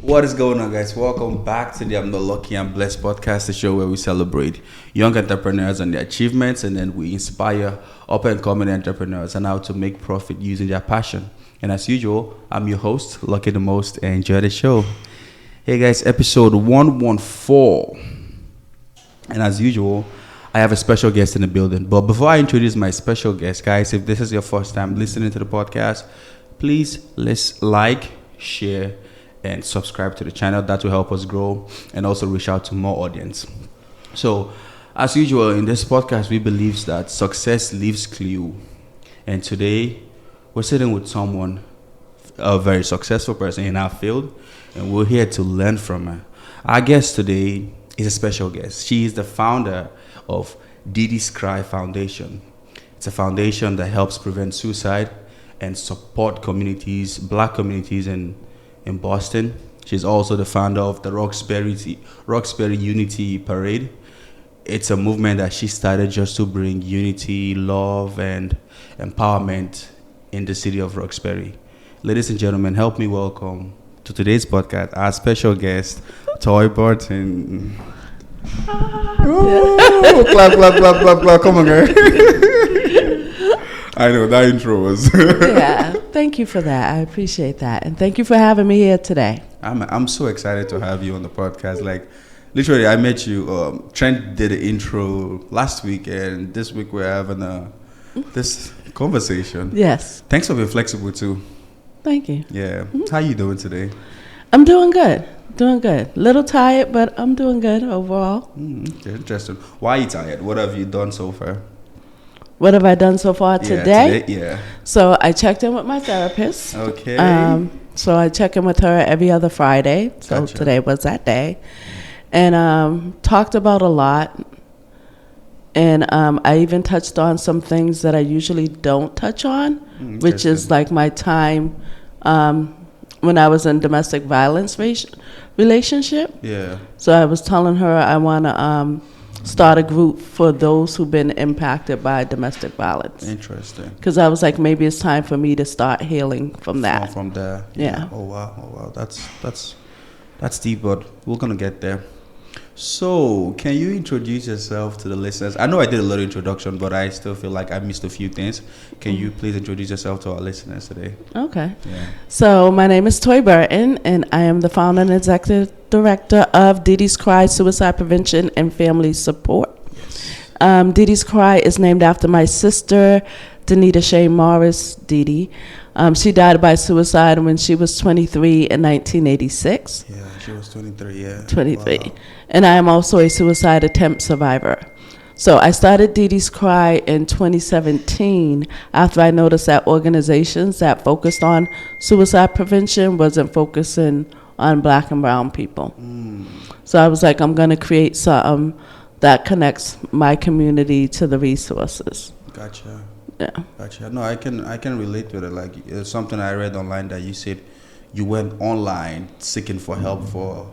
What is going on, guys? Welcome back to the I'm Not Lucky, I'm Blessed podcast, the show where we celebrate young entrepreneurs and their achievements, and then we inspire up and coming entrepreneurs and how to make profit using their passion. And as usual, I'm your host, Lucky the Most, and enjoy the show. Hey guys, episode 114. And as usual, I have a special guest in the building. But before I introduce my special guest, guys, if this is your first time listening to the podcast, please let's like, share, and subscribe to the channel. That will help us grow and also reach out to more audience. So, as usual, in this podcast, we believe that success leaves clue. And today, we're sitting with someone, a very successful person in our field, and we're here to learn from her. Our guest today is a special guest. She is the founder of DeeDee's Foundation. It's a foundation that helps prevent suicide and support communities, black communities in Boston. She's also the founder of the Roxbury Unity Parade. It's a movement that she started just to bring unity, love, and empowerment in the city of Roxbury. Ladies and gentlemen, help me welcome to today's podcast our special guest, Toy Burton. Oh, clap, clap, clap, clap, clap. Come on, girl. I know, that intro was... Yeah, thank you for that. I appreciate that. And thank you for having me here today. I'm so excited to have you on the podcast. Like, literally, I met you. Trent did the intro last week, and this week we're having this conversation. Yes. Thanks for being flexible, too. Thank you. Yeah. How you doing today? I'm doing good. Doing good. Little tired, but I'm doing good overall. Okay, interesting. Why are you tired? What have you done so far? What have I done so far today? Yeah. So I checked in with my therapist. Okay. So I check in with her every other Friday. So Gotcha. Today was that day. And talked about a lot. And I even touched on some things that I usually don't touch on, which is like my time when I was in domestic violence relationship. Yeah. So I was telling her I want to start a group for those who've been impacted by domestic violence. Interesting. Because I was like, maybe it's time for me to start healing from that. From there. Yeah. Oh wow. That's deep, but we're gonna get there. So, can you introduce yourself to the listeners? I know I did a little introduction, but I still feel like I missed a few things. Can you please introduce yourself to our listeners today? Okay. Yeah. So my name is Toy Burton, and I am the founder and executive director of DeeDee's Suicide Prevention and Family Support. Yes. DeeDee's is named after my sister, Danita Shea Morris DeeDee. She died by suicide when she was 23 in 1986. Yeah, she was 23, yeah. 23. Wow. And I am also a suicide attempt survivor. So I started DeeDee's in 2017 after I noticed that organizations that focused on suicide prevention wasn't focusing on black and brown people. So I was like, I'm going to create something that connects my community to the resources. Gotcha. Yeah. Gotcha. No, I can relate with it. Like, it's something I read online that you said you went online seeking for help for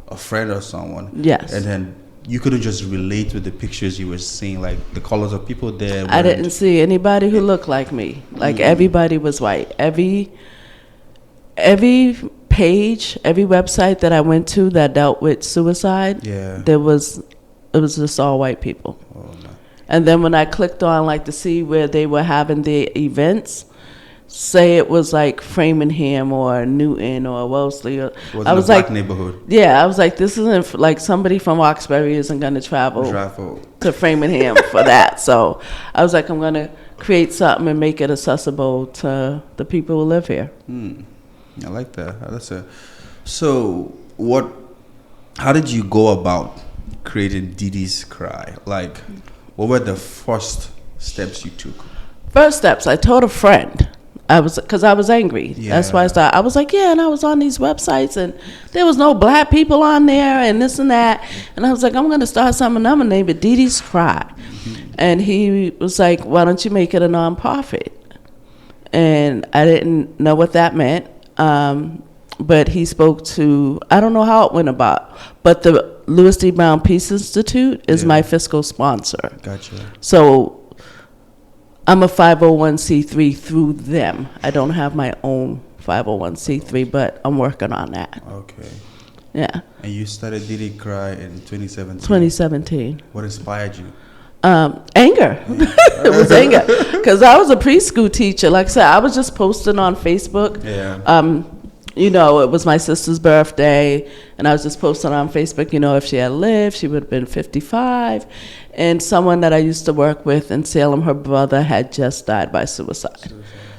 a friend or someone. Yes. And then you couldn't just relate with the pictures you were seeing, like the colors of people there. I didn't see anybody who looked like me. Like everybody was white. Every page, every website that I went to that dealt with suicide, it was just all white people. Oh, no. And then when I clicked on like to see where they were having their events, say it was like Framingham or Newton or Wellesley. Or, I was like, neighborhood. Yeah, I was like, this isn't like somebody from Roxbury isn't going to travel to Framingham for that. So I was like, I'm going to create something and make it accessible to the people who live here. I like that. So how did you go about creating DeeDee's Like, what were the first steps you took? First steps, I told a friend. Because I was angry. Yeah. That's why I started. I was like, and I was on these websites and there was no black people on there and this and that. And I was like, I'm going to start something. I'm going to name it DeeDee's And he was like, why don't you make it a nonprofit? And I didn't know what that meant. But he spoke to, I don't know how it went about, but the Louis D. Brown Peace Institute is my fiscal sponsor. Gotcha. So I'm a 501c3 through them. I don't have my own 501c3, but I'm working on that. Okay. Yeah. And you started DeeDee Cry in 2017. 2017. What inspired you? Anger. It was anger. Because I was a preschool teacher. Like I said, I was just posting on Facebook. Yeah. You know, it was my sister's birthday, and I was just posting on Facebook, you know, if she had lived, she would have been 55. And someone that I used to work with in Salem, her brother had just died by suicide.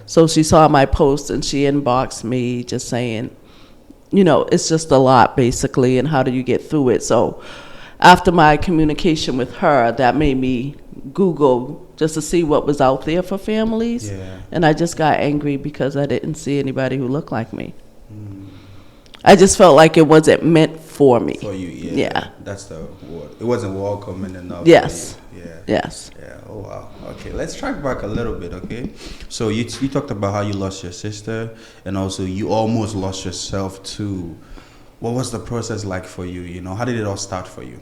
So she saw my post, and she inboxed me just saying, you know, it's just a lot, basically, and how do you get through it? So after my communication with her, that made me Google just to see what was out there for families. Yeah. And I just got angry because I didn't see anybody who looked like me. I just felt like it wasn't meant for me. For you, yeah. Yeah. That's the word. It wasn't welcoming enough. Yes. For you. Yeah. Yes. Yeah. Oh wow. Okay. Let's track back a little bit. Okay. So you talked about how you lost your sister, and also you almost lost yourself too. What was the process like for you? You know, how did it all start for you?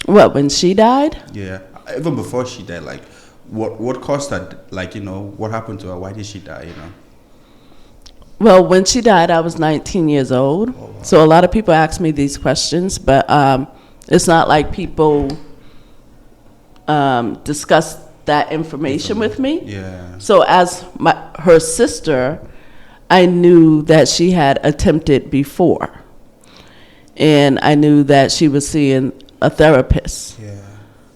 What, when she died? Yeah. Even before she died, like, what caused her? Like, you know, what happened to her? Why did she die? You know. Well, when she died, I was 19 years old. Oh, wow. So a lot of people ask me these questions, but it's not like people discuss that information with me. Yeah. So as her sister, I knew that she had attempted before. And I knew that she was seeing a therapist. Yeah.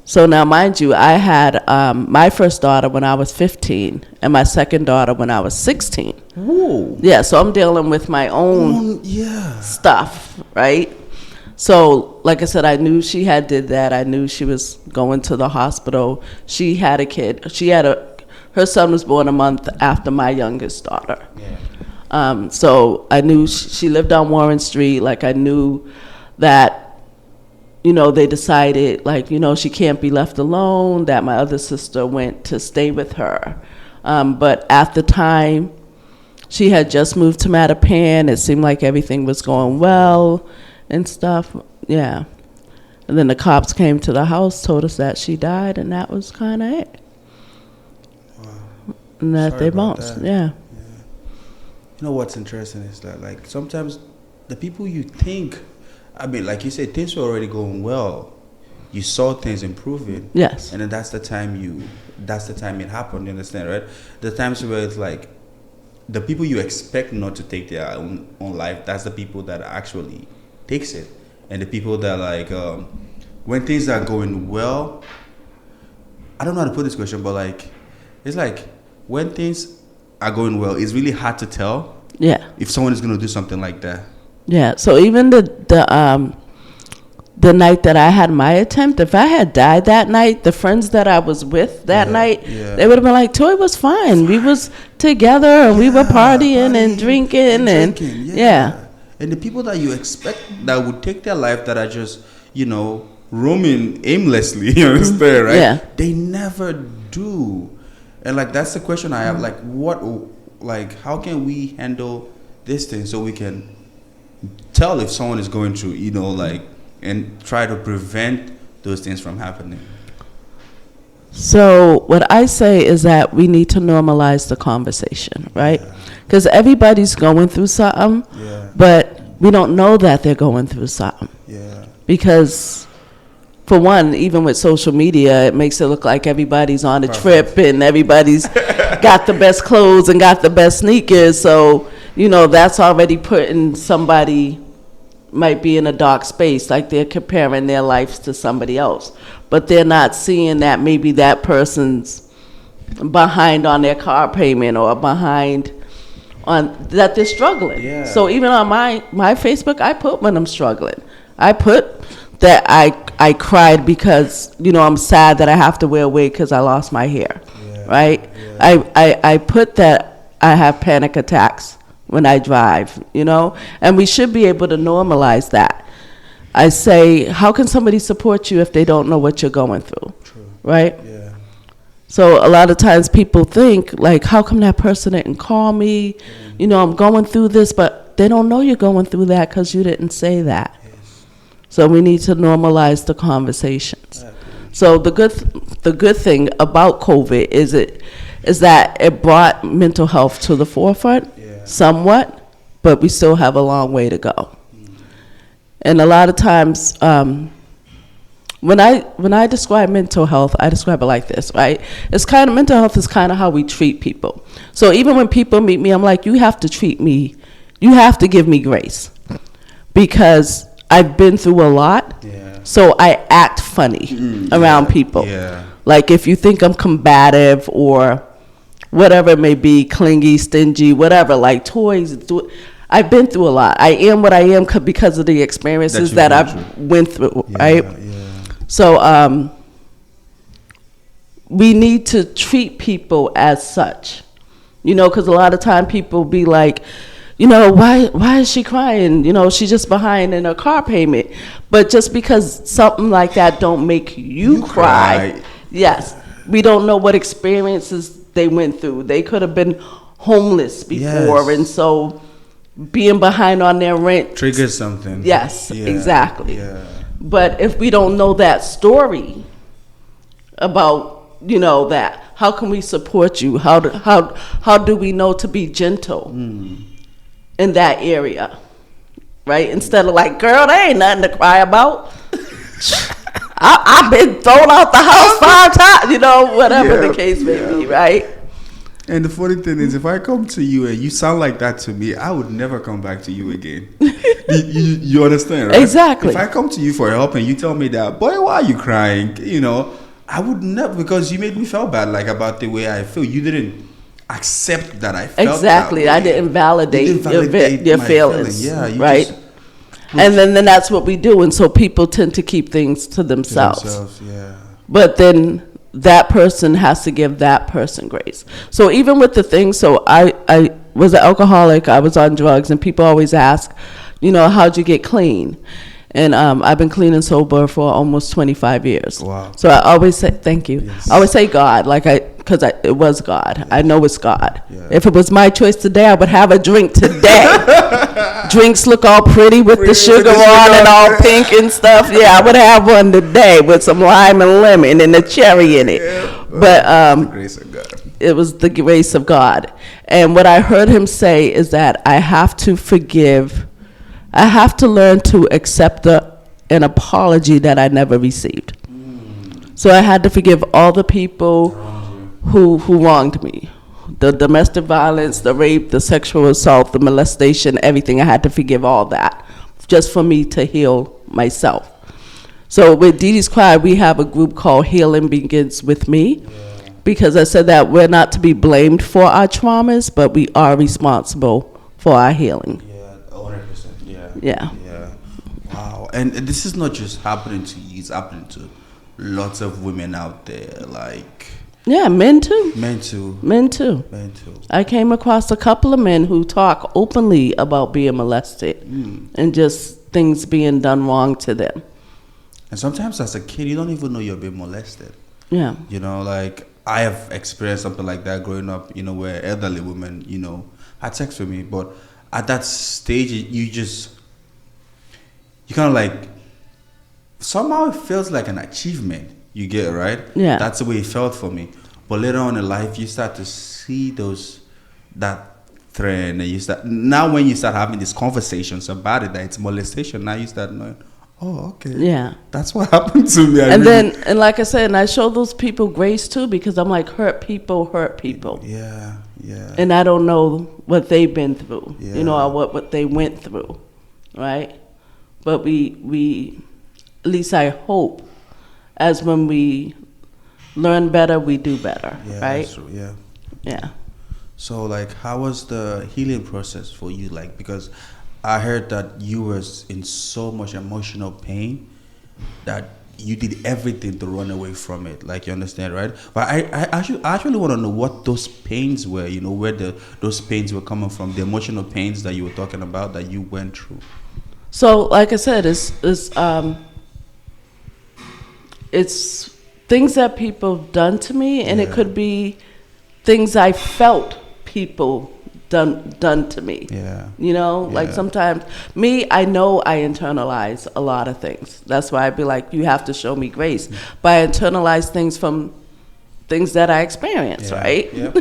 So now, mind you, I had my first daughter when I was 15 and my second daughter when I was 16. Whoa. Yeah, so I'm dealing with my own stuff, right? So, like I said, I knew she had did that. I knew she was going to the hospital. She had a kid. Her son was born a month after my youngest daughter. Yeah. So I knew she lived on Warren Street. Like, I knew that, you know, they decided, like, you know, she can't be left alone, that my other sister went to stay with her. But at the time, she had just moved to Mattapan. It seemed like everything was going well and stuff. Yeah. And then the cops came to the house, told us that she died, and that was kind of it. Wow. And that Sorry they about bounced. that. Yeah. You know what's interesting is that, like, sometimes the people you think, I mean, like you said, things were already going well. You saw things improving. Yes. And then that's the time it happened, you understand, right? The times where it's like, the people you expect not to take their own life, that's the people that actually takes it. And the people that, like, when things are going well, I don't know how to put this question, but, like, it's like, when things are going well, it's really hard to tell if someone is going to do something like that. Yeah, so even the night that I had my attempt, if I had died that night, the friends that I was with that night, they would have been like, Toy was fine. We was together and we were partying and drinking. And the people that you expect that would take their life, that are just, you know, roaming aimlessly, you understand, right? Yeah. They never do. And, like, that's the question I have. Like, how can we handle this thing so we can tell if someone is going through, you know, like, and try to prevent those things from happening? So what I say is that we need to normalize the conversation, right? Because everybody's going through something, but we don't know that they're going through something. Yeah. Because, for one, even with social media, it makes it look like everybody's on a trip and everybody's got the best clothes and got the best sneakers. So, you know, that's already putting somebody, might be in a dark space, like they're comparing their lives to somebody else. But they're not seeing that maybe that person's behind on their car payment or behind on that they're struggling. Yeah. So even on my Facebook, I put when I'm struggling. I put that I cried because, you know, I'm sad that I have to wear a wig because I lost my hair, right? Yeah. I put that I have panic attacks when I drive, you know, and we should be able to normalize that. I say, how can somebody support you if they don't know what you're going through? True. Right? Yeah. So a lot of times people think, like, how come that person didn't call me? You know, I'm going through this, but they don't know you're going through that because you didn't say that. Yes. So we need to normalize the conversations. So the good thing about COVID is that it brought mental health to the forefront. Yeah. somewhat, but we still have a long way to go. And a lot of times, when I describe mental health, I describe it like this, right? It's kind of, mental health is kind of how we treat people. So even when people meet me, I'm like, you have to treat me, you have to give me grace, because I've been through a lot. Yeah. So I act funny around people. Yeah. Like if you think I'm combative or whatever it may be, clingy, stingy, whatever, like toys, I've been through a lot. I am what I am because of the experiences that I've went through, right? Yeah. So we need to treat people as such, because a lot of time people be like, why is she crying? She's just behind in her car payment. But just because something like that don't make you cry. Yes, we don't know what experiences they went through. They could have been homeless before, and so being behind on their rent triggers something. Yes, exactly. Yeah. But if we don't know that story about, that, how can we support you? How do we know to be gentle in that area, right? Instead of like, girl, there ain't nothing to cry about. I've been thrown out the house 5 times, whatever the case may be, right? And the funny thing is, if I come to you and you sound like that to me, I would never come back to you again. you understand, right? Exactly. If I come to you for help and you tell me that, boy, why are you crying? I would never, because you made me feel bad, like about the way I feel. You didn't accept that I felt exactly. that way. I didn't validate your feelings, Yeah, right? And then that's what we do, and so people tend to keep things to themselves. Yeah. But then that person has to give that person grace. So even with the thing, so I was an alcoholic, I was on drugs, and people always ask, how'd you get clean? And I've been clean and sober for almost 25 years. Wow. So I always say, thank you. Yes. I always say God, because it was God. Yes. I know it's God. Yeah. If it was my choice today, I would have a drink today. Drinks look all pretty with the sugar on and all pink and stuff. Yeah, I would have one today with some lime and lemon and a cherry in it. Yeah. But the grace of God. It was the grace of God. And what I heard him say is that I have to forgive. I have to learn to accept an apology that I never received. So I had to forgive all the people who wronged me. The domestic violence, the rape, the sexual assault, the molestation, everything. I had to forgive all that just for me to heal myself. So with DeeDee's Cry, we have a group called Healing Begins With Me, because I said that we're not to be blamed for our traumas, but we are responsible for our healing. Yeah. Wow. And this is not just happening to you, it's happening to lots of women out there. Like, yeah, men too. Men too. I came across a couple of men who talk openly about being molested and just things being done wrong to them. And sometimes as a kid, you don't even know you're being molested. Yeah. Like I have experienced something like that growing up, where elderly women, had sex with me. But at that stage, you kind of like, somehow it feels like an achievement. You get it, right? Yeah. That's the way it felt for me. But later on in life, you start to see that trend, and now when you start having these conversations about it, that it's molestation, now you start knowing, oh, okay. Yeah. That's what happened to me. And like I said, and I show those people grace too, because I'm like, hurt people. Yeah. And I don't know what they've been through, Yeah. or what they went through, right? But we, at least I hope, as when we learn better, we do better, right? That's true. Yeah. So, like, how was the healing process for you? Like, because I heard that you were in so much emotional pain that you did everything to run away from it. Like, you understand, right? But I actually want to know what those pains were, where those pains were coming from, the emotional pains that you were talking about that you went through. So, like I said, it's things that people have done to me, and it could be things I felt people done to me. Yeah. Like sometimes I know I internalize a lot of things. That's why I'd be like, you have to show me grace. But I internalize things from things that I experience, right? Yeah.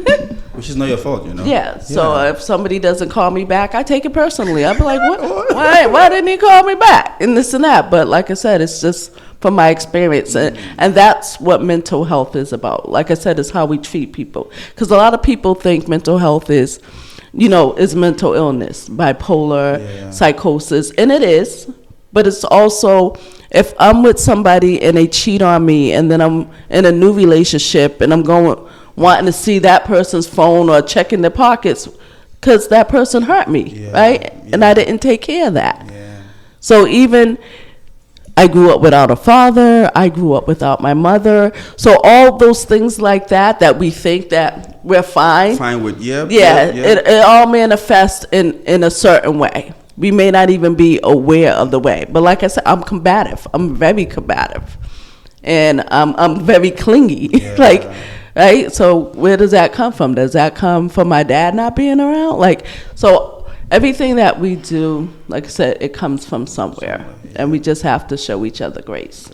Which is not your fault, Yeah. So if somebody doesn't call me back, I take it personally. I'll be like, what? Why didn't he call me back? And this and that. But like I said, it's just from my experience. And that's what mental health is about. Like I said, it's how we treat people. Because a lot of people think mental health is, is mental illness, bipolar, psychosis. And it is. But it's also, if I'm with somebody and they cheat on me, and then I'm in a new relationship and I'm wanting to see that person's phone or checking their pockets because that person hurt me, right? Yeah. And I didn't take care of that. Yeah. So even I grew up without a father, I grew up without my mother. So all those things like that we think that we're fine. Fine with, it all manifests in a certain way. We may not even be aware of the way. But like I said, I'm combative. I'm very combative. And I'm very clingy. Yeah. Right? So where does that come from? Does that come from my dad not being around? So everything that we do, like I said, it comes from somewhere. And we just have to show each other grace.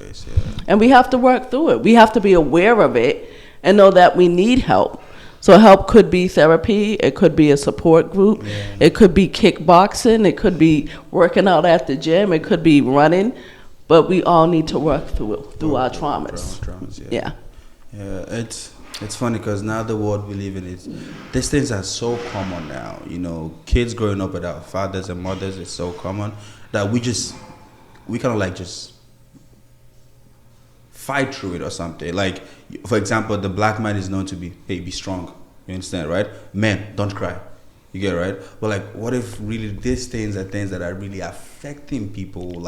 And we have to work through it. We have to be aware of it and know that we need help. So help could be therapy, it could be a support group, it could be kickboxing, it could be working out at the gym, it could be running, but we all need to work through our traumas. Yeah, it's funny because now the world we live in, these things are so common now. Kids growing up without fathers and mothers is so common that we kind of like just fight through it or something. Like, for example, the black man is known to be strong. You understand, right? Men, don't cry. You get it, right? But what if really these things are things that are really affecting people?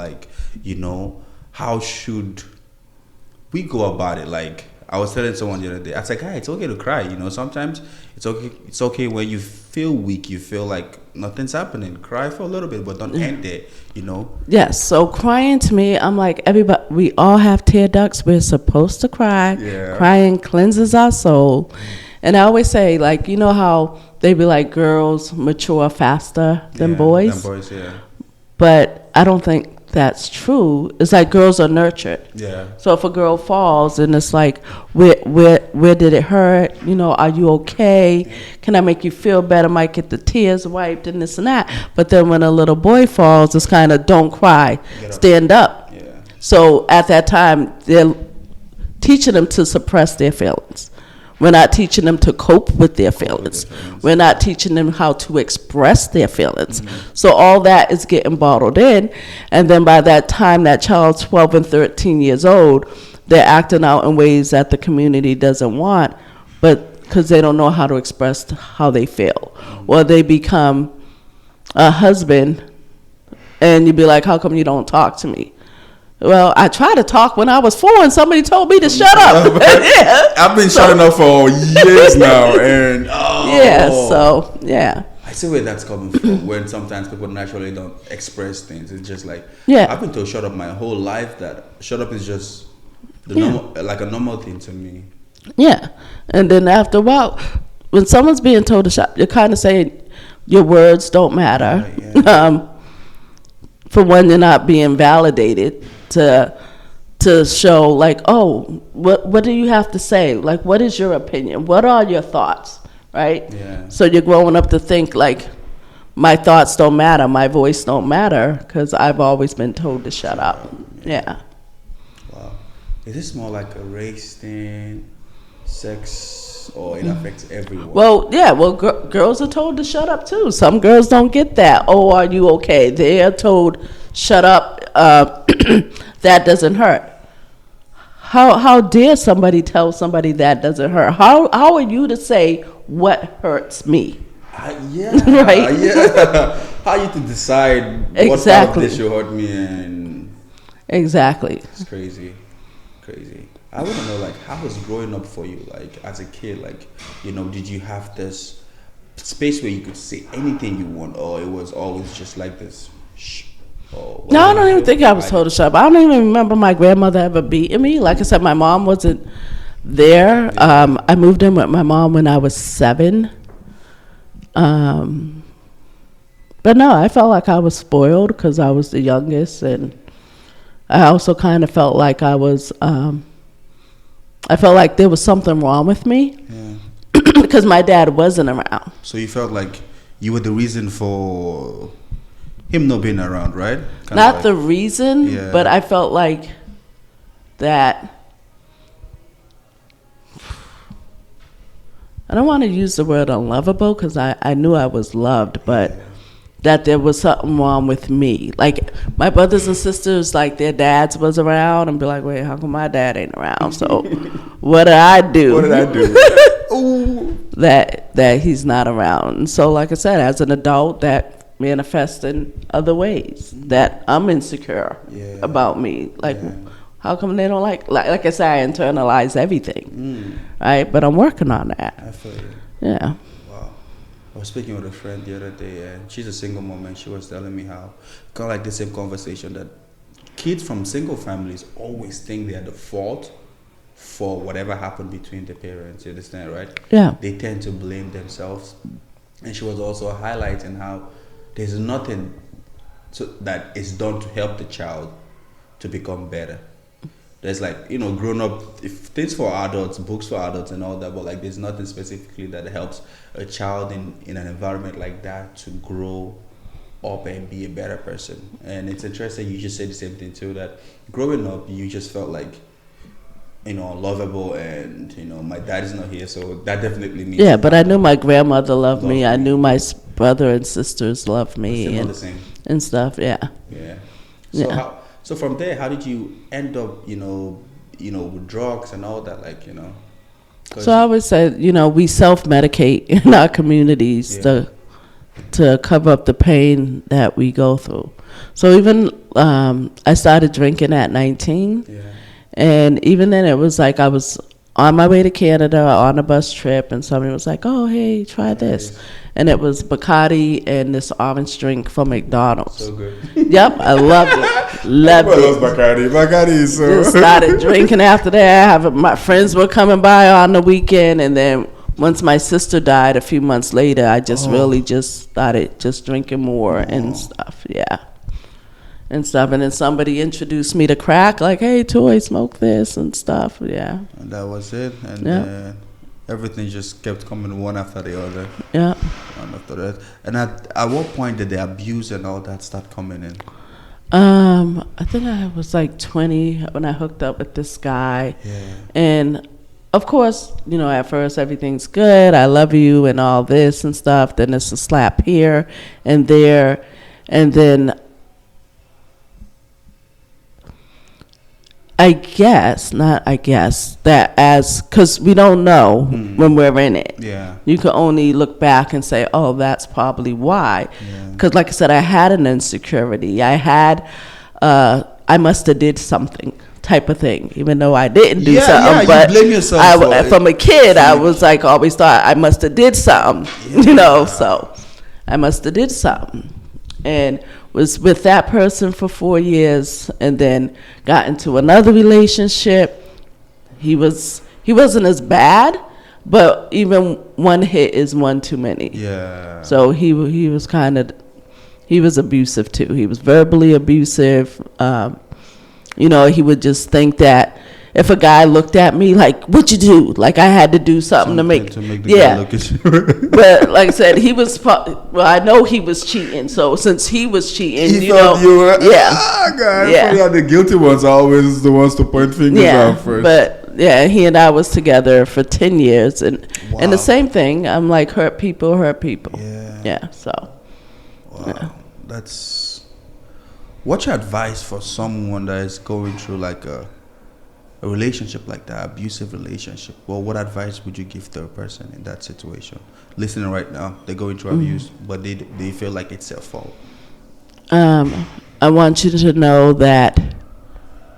How should we go about it? I was telling someone the other day, I was like, hey, it's okay to cry. Sometimes it's okay when you feel weak, you feel like nothing's happening. Cry for a little bit, but don't end it, Yes, so crying to me, I'm like, everybody, we all have tear ducts. We're supposed to cry. Yeah. Crying cleanses our soul. And I always say, how they be like, girls mature faster than boys. But I don't think that's true. It's like girls are nurtured. Yeah. So if a girl falls and it's like, where did it hurt? Are you okay? Can I make you feel better? Might get the tears wiped and this and that. But then when a little boy falls, it's kind of don't cry, stand up. Yeah. So at that time, they're teaching them to suppress their feelings. We're not teaching them to cope with their feelings. We're not teaching them how to express their feelings. Mm-hmm. So all that is getting bottled in. And then by that time, that child's 12 and 13 years old, they're acting out in ways that the community doesn't want, but because they don't know how to express how they feel. Mm-hmm. Or they become a husband, and you'd be like, how come you don't talk to me? Well, I tried to talk when I was 4 and somebody told me to shut up. Yeah. I've been shutting up for years now. And I see where that's coming from, when sometimes people naturally don't express things. It's just like, I've been told shut up my whole life, that shut up is just normal, like a normal thing to me. Yeah. And then after a while, when someone's being told to shut up, you're kind of saying your words don't matter. Yeah. For one, you're not being validated to show what do you have to say? What is your opinion? What are your thoughts? Right? Yeah. So you're growing up to think my thoughts don't matter, my voice don't matter, because I've always been told to shut up. Yeah. Wow. Is this more like a race thing, sex, or it affects everyone? Well, yeah. Well, girls are told to shut up too. Some girls don't get that. Oh, are you okay? They are told shut up. That doesn't hurt. How dare somebody tell somebody that doesn't hurt? How are you to say what hurts me? Right? Yeah. How you to decide what part of this should hurt me? And exactly. It's crazy. I want to know, how was growing up for you? As a kid, did you have this space where you could say anything you want, or it was always just like this? No, I don't even think I was told to shut up. I don't even remember my grandmother ever beating me. Like I said, my mom wasn't there. I moved in with my mom when I was 7. But no, I felt like I was spoiled because I was the youngest, and I also kind of felt like I was I felt like there was something wrong with me because my dad wasn't around. So you felt like you were the reason for him not being around, right? Not the reason, but I felt like that. I don't want to use the word unlovable because I knew I was loved, but that there was something wrong with me. Like my brothers and sisters, like their dads was around and be like, wait, how come my dad ain't around? So what did I do? What did I do? that he's not around. And so like I said, as an adult, that manifests in other ways that I'm insecure about me. Like how come they don't like I said, I internalize everything, right? But I'm working on that. I feel you. Yeah. Wow. I was speaking with a friend the other day, and she's a single mom, and she was telling me how, kind of like the same conversation, that kids from single families always think they're the fault for whatever happened between the parents. You understand, right? Yeah. They tend to blame themselves. And she was also highlighting how there's nothing that is done to help the child to become better. There's like, grown up, if things for adults, books for adults and all that, but like there's nothing specifically that helps a child in an environment like that to grow up and be a better person. And it's interesting, you just said the same thing too, that growing up, you just felt like, lovable, and, my dad is not here, so that definitely means... Yeah, but I knew my grandmother loved me. I knew my brother and sisters loved me and stuff, yeah. Yeah. So from there, how did you end up, with drugs and all that, So I always said, we self-medicate in our communities to cover up the pain that we go through. So even I started drinking at 19, and even then it was like I was on my way to Canada on a bus trip, and somebody was like, "Oh, hey, try this." And it was Bacardi and this orange drink from McDonald's. So good. Yep, I loved it. Loved it. Loves Bacardi. Bacardi is so... Just started drinking after that. My friends were coming by on the weekend, and then once my sister died a few months later, I just really just started just drinking more and stuff, and stuff. And then somebody introduced me to crack, like, hey, Toy, smoke this and stuff, And that was it. And everything just kept coming one after the other. Yeah. One after that. And at what point did the abuse and all that start coming in? I think I was like 20 when I hooked up with this guy. Yeah. And of course, at first everything's good. I love you and all this and stuff. Then it's a slap here and there. And then because we don't know when we're in it. Yeah. You can only look back and say, oh, that's probably why. Because like I said, I had an insecurity. I had, I must have did something type of thing, even though I didn't do something. You but blame yourself from a kid, I was like, always thought I must have did something, so I must have did something. And was with that person for 4 years, and then got into another relationship. He wasn't as bad, but even one hit is one too many. Yeah. So he was he was abusive too. He was verbally abusive. He would just think that if a guy looked at me like, "What you do?" Like I had to do something to make the guy look at you. But like I said, he was. I know he was cheating. So since he was cheating, he thought you were. God, the guilty ones are always the ones to point fingers out first. But he and I was together for 10 years, and the same thing. I'm like, hurt people. Yeah. So. Wow. What's your advice for someone that is going through like a relationship like that, abusive relationship? Well, what advice would you give to a person in that situation? Listening right now, they're going through abuse, but they feel like it's their fault. I want you to know that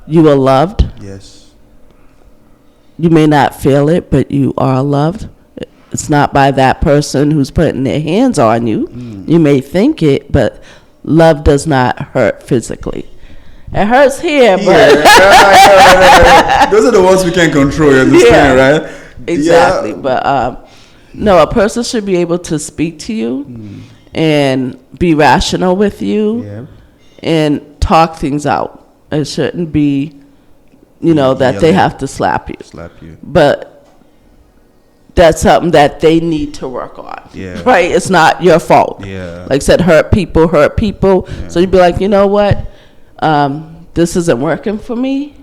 you are loved. Yes. You may not feel it, but you are loved. It's not by that person who's putting their hands on you. You may think it, but love does not hurt physically. It hurts here, but those are the ones we can't control. You understand, right? Exactly. But no, a person should be able to speak to you and be rational with you and talk things out. It shouldn't be that they have to slap you. Slap you. But that's something that they need to work on. Yeah. Right? It's not your fault. Yeah. Like I said, hurt people. Yeah. So you'd be like, you know what? This isn't working for me.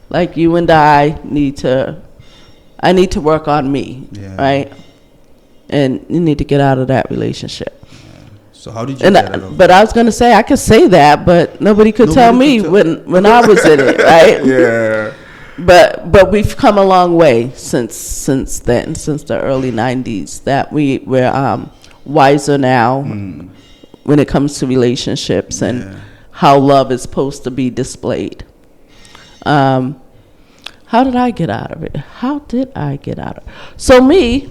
Like, you and I need to work on me. Yeah. Right? And you need to get out of that relationship. So how did you get out of But I was going to say, I could say that, but nobody could tell me when I was in it, right? Yeah. But we've come a long way since then, since the early 90s, that we're wiser now when it comes to relationships and how love is supposed to be displayed. How did I get out of it? So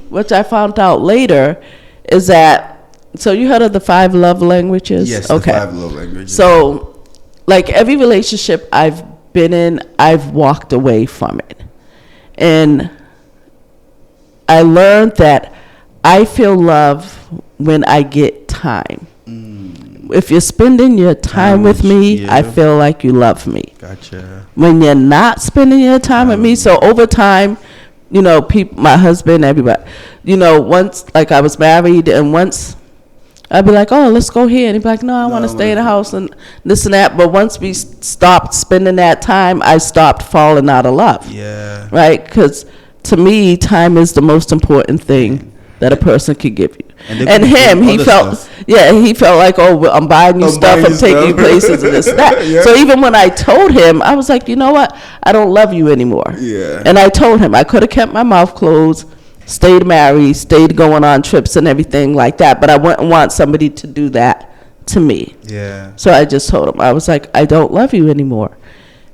which I found out later, is that, so you heard of the 5 love languages? Yes, okay. The 5 love languages. So, like, every relationship I've been in, I've walked away from it. And I learned that I feel love when I get time. If you're spending your time with me, I feel like you love me. Gotcha. When you're not spending your time with me, so over time, people, my husband, everybody, once, like, I was married, and once I'd be like, oh, let's go here. And he'd be like, no, I want to stay in the house and this and that. But once we stopped spending that time, I stopped falling out of love. Yeah. Right? Because to me, time is the most important thing that a person could give you. And him, he felt like, oh, well, I'm buying you stuff, I'm taking you places and this and that. Yeah. So even when I told him, I was like, you know what? I don't love you anymore. Yeah. And I told him I could have kept my mouth closed, stayed married, stayed going on trips and everything like that, but I wouldn't want somebody to do that to me. Yeah. So I just told him, I was like, I don't love you anymore.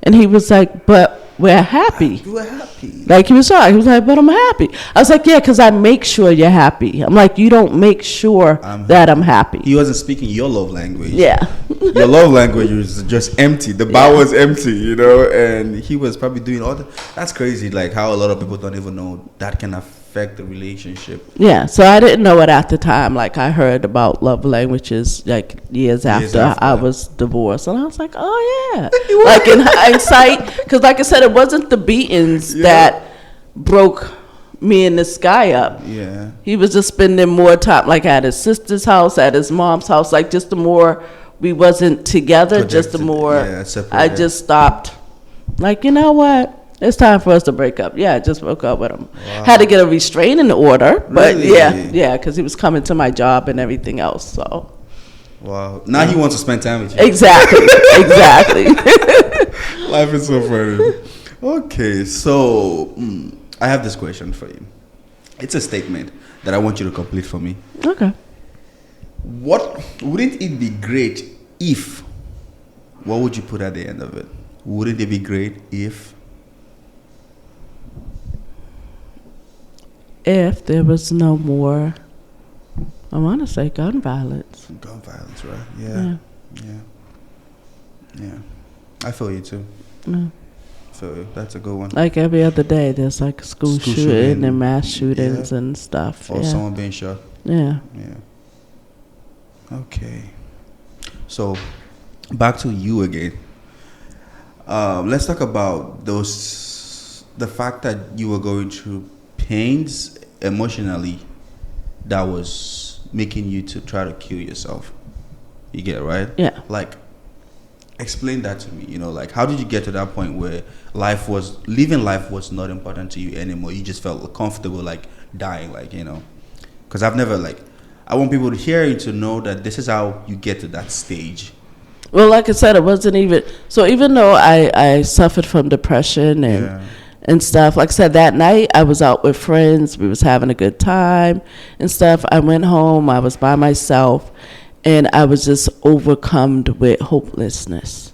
And he was like, but we're happy. We're happy. Like, he was sorry. He was like, but I'm happy. I was like, yeah, because I make sure you're happy. I'm like, you don't make sure that I'm happy. He wasn't speaking your love language. Yeah. Your love language was just empty. The bar was empty, and he was probably doing all that's crazy, like how a lot of people don't even know that can affect the relationship. Yeah, so I didn't know it at the time. Like, I heard about love languages like years after I was divorced, and I was like, oh yeah. Like, in hindsight, because like I said, it wasn't the beatings that broke me and this guy up. Yeah. He was just spending more time, like, at his sister's house, at his mom's house. Like, just the more we wasn't together, just the more I just stopped. Like, you know what? It's time for us to break up. Yeah, I just broke up with him. Wow. Had to get a restraining order, but really? because he was coming to my job and everything else. So. Wow. Now he wants to spend time with you. Exactly. Life is so funny. Okay, so I have this question for you. It's a statement that I want you to complete for me. Okay. Wouldn't it be great if? What would you put at the end of it? Wouldn't it be great if? If there was no more, I want to say gun violence. Gun violence, right? Yeah. I feel you too. Yeah. I feel you. That's a good one. Like, every other day, there's like a school shooting and mass shootings and stuff. Or someone being shot. Yeah. Okay. So, back to you again. Let's talk about the fact that you were going through pains emotionally that was making you to try to kill yourself. You get it, right? Yeah. Like, explain that to me. Like, how did you get to that point where living life was not important to you anymore? You just felt comfortable, like, dying, like, because I've never, like, I want people to hear you to know that this is how you get to that stage. Well, like I said, it wasn't even, so even though I suffered from depression and stuff, like I said, that night I was out with friends, we was having a good time and stuff. I went home, I was by myself, and I was just overcome with hopelessness.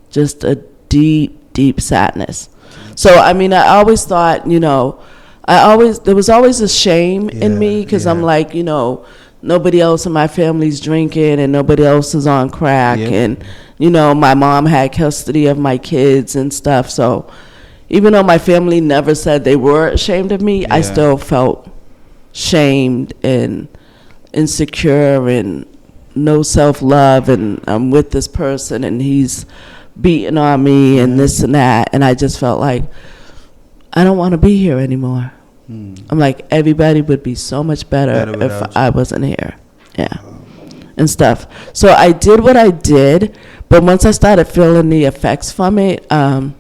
Just a deep sadness. So, I mean, I always thought, there was always a shame in me, because I'm like, nobody else in my family's drinking and nobody else is on crack. And, my mom had custody of my kids and stuff. So even though my family never said they were ashamed of me, I still felt shamed and insecure and no self-love, and I'm with this person and he's beating on me and this and that, and I just felt like I don't want to be here anymore. I'm like, everybody would be so much better if I wasn't here. And stuff. So I did what I did, but once I started feeling the effects from it, I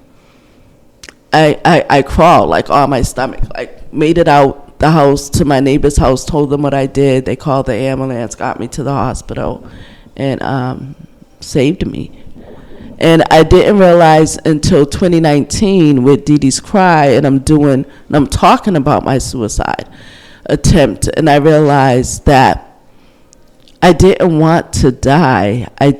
crawled like on my stomach, like made it out the house to my neighbor's house, told them what I did. They called the ambulance, got me to the hospital, and saved me. And I didn't realize until 2019 with DeeDee's Cry, and I'm talking about my suicide attempt, and I realized that I didn't want to die. I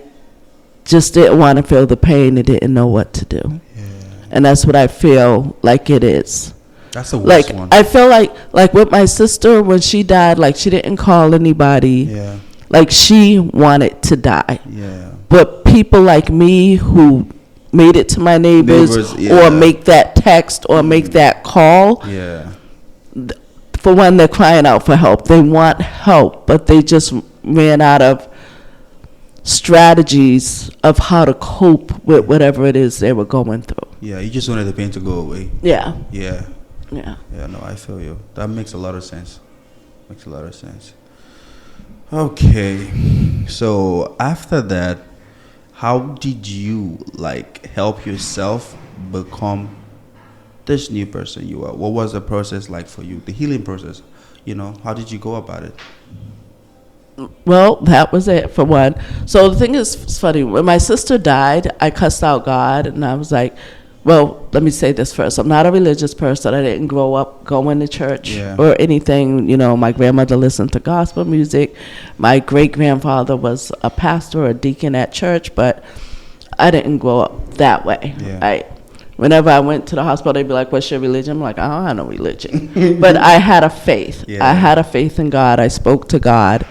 just didn't want to feel the pain and didn't know what to do. Yeah. And that's what I feel like it is. That's the worst one. I feel like with my sister, when she died, like she didn't call anybody. Yeah. Like she wanted to die. Yeah. But people like me who made it to my neighbors or make that text or make that call. Yeah. For one, they're crying out for help. They want help, but they just ran out of strategies of how to cope with whatever it is they were going through. Yeah, you just wanted the pain to go away. Yeah. Yeah. Yeah. Yeah, no, I feel you. That makes a lot of sense. Makes a lot of sense. Okay. So after that, how did you like help yourself become this new person you are? What was the process like for you? The healing process, you know, how did you go about it? Well, that was it for one. So the thing is, it's funny. When my sister died, I cussed out God, and I was like, well, let me say this first. I'm not a religious person. I didn't grow up going to church or anything. You know, my grandmother listened to gospel music. My great-grandfather was a pastor or a deacon at church, but I didn't grow up that way. Yeah. Whenever I went to the hospital, they'd be like, what's your religion? I'm like, I don't have no religion. But I had a faith. Yeah. I had a faith in God. I spoke to God.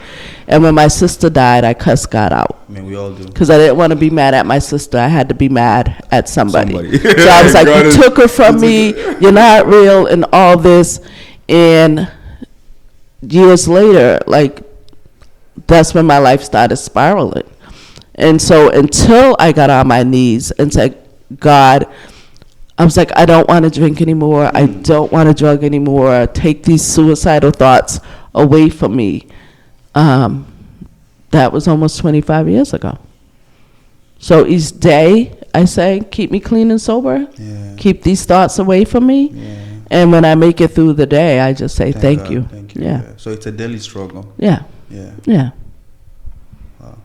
And when my sister died, I cussed God out. I mean, we all do. Because I didn't want to be mad at my sister. I had to be mad at somebody. So I was like, you took her from me. You're not real and all this. And years later, like, that's when my life started spiraling. And so until I got on my knees and said, God, I was like, I don't want to drink anymore. I don't want to drug anymore. Take these suicidal thoughts away from me. That was almost 25 years ago. So each day I say, keep me clean and sober. Yeah. Keep these thoughts away from me. Yeah. And when I make it through the day, I just say, thank you. Thank you. Yeah. So it's a daily struggle. Yeah. Yeah. Yeah. Wow.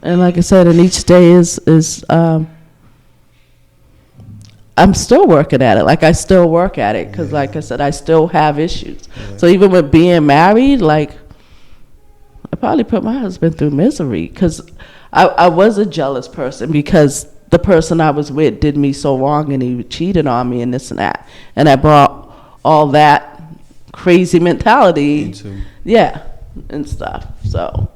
And like I said, and each day is I'm still working at it. Like, I still work at it because, like I said, I still have issues. Yeah. So even with being married, like, I probably put my husband through misery because I was a jealous person because the person I was with did me so wrong and he cheated on me and this and that. And I brought all that crazy mentality. And stuff. So,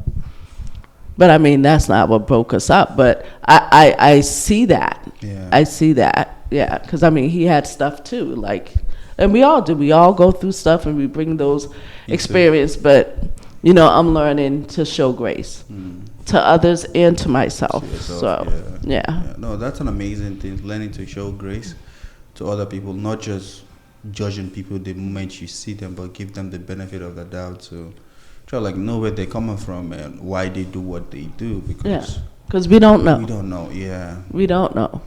but I mean, that's not what broke us up. But I see that. Yeah. I see that. Yeah, because, I mean, he had stuff, too, like, and we all do. We all go through stuff, and we bring those experiences, but, you know, I'm learning to show grace to others and to myself. Yeah. No, that's an amazing thing, learning to show grace to other people, not just judging people the moment you see them, but give them the benefit of the doubt to try, like, know where they're coming from and why they do what they do, because we don't know. We don't know, We don't know.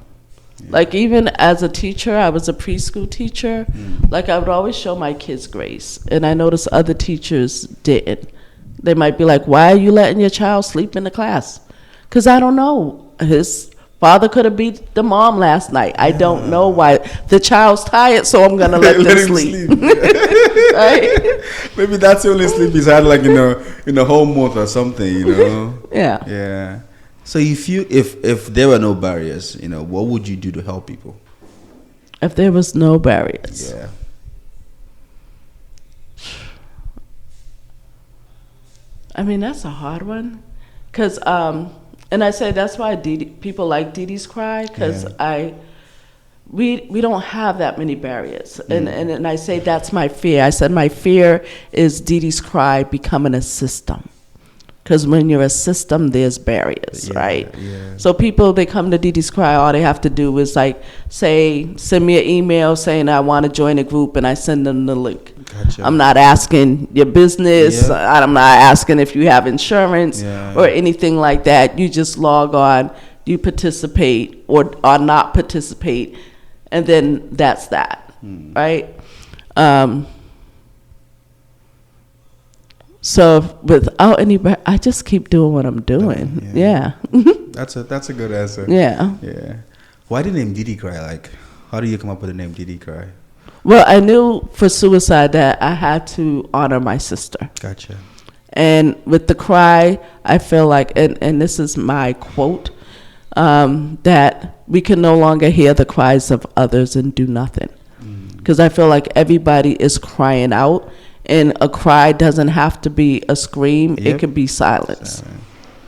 Yeah. Like, even as a teacher, I was a preschool teacher. Like, I would always show my kids grace. And I noticed other teachers didn't. They might be like, why are you letting your child sleep in the class? Because I don't know. His father could have beat the mom last night. I don't know why. The child's tired, so I'm going to let them sleep. Right? Maybe that's the only sleep he's had, like, in a whole month or something, you know? Yeah. Yeah. So if there were no barriers, you know, what would you do to help people? If there was no barriers. Yeah. I mean, that's a hard one. Because, and I say that's why people like DeeDee's Cry, because we don't have that many barriers. And I say that's my fear. I said my fear is DeeDee's Cry becoming a system. Because when you're a system, there's barriers, right? Yeah. So people, they come to DeeDee's Cry, all they have to do is like send me an email saying I want to join a group, and I send them the link. Gotcha. I'm not asking your business. Yep. I'm not asking if you have insurance or anything like that. You just log on, you participate or not participate, and then that's that, right? So without anybody, I just keep doing what I'm doing. Yeah. That's a good answer. Yeah. Yeah. Why the name DeeDee Cry? Like, how do you come up with the name DeeDee Cry? Well, I knew for suicide that I had to honor my sister. Gotcha. And with the cry, I feel like, and this is my quote, that we can no longer hear the cries of others and do nothing. Because I feel like everybody is crying out, and a cry doesn't have to be a scream. It could be silence.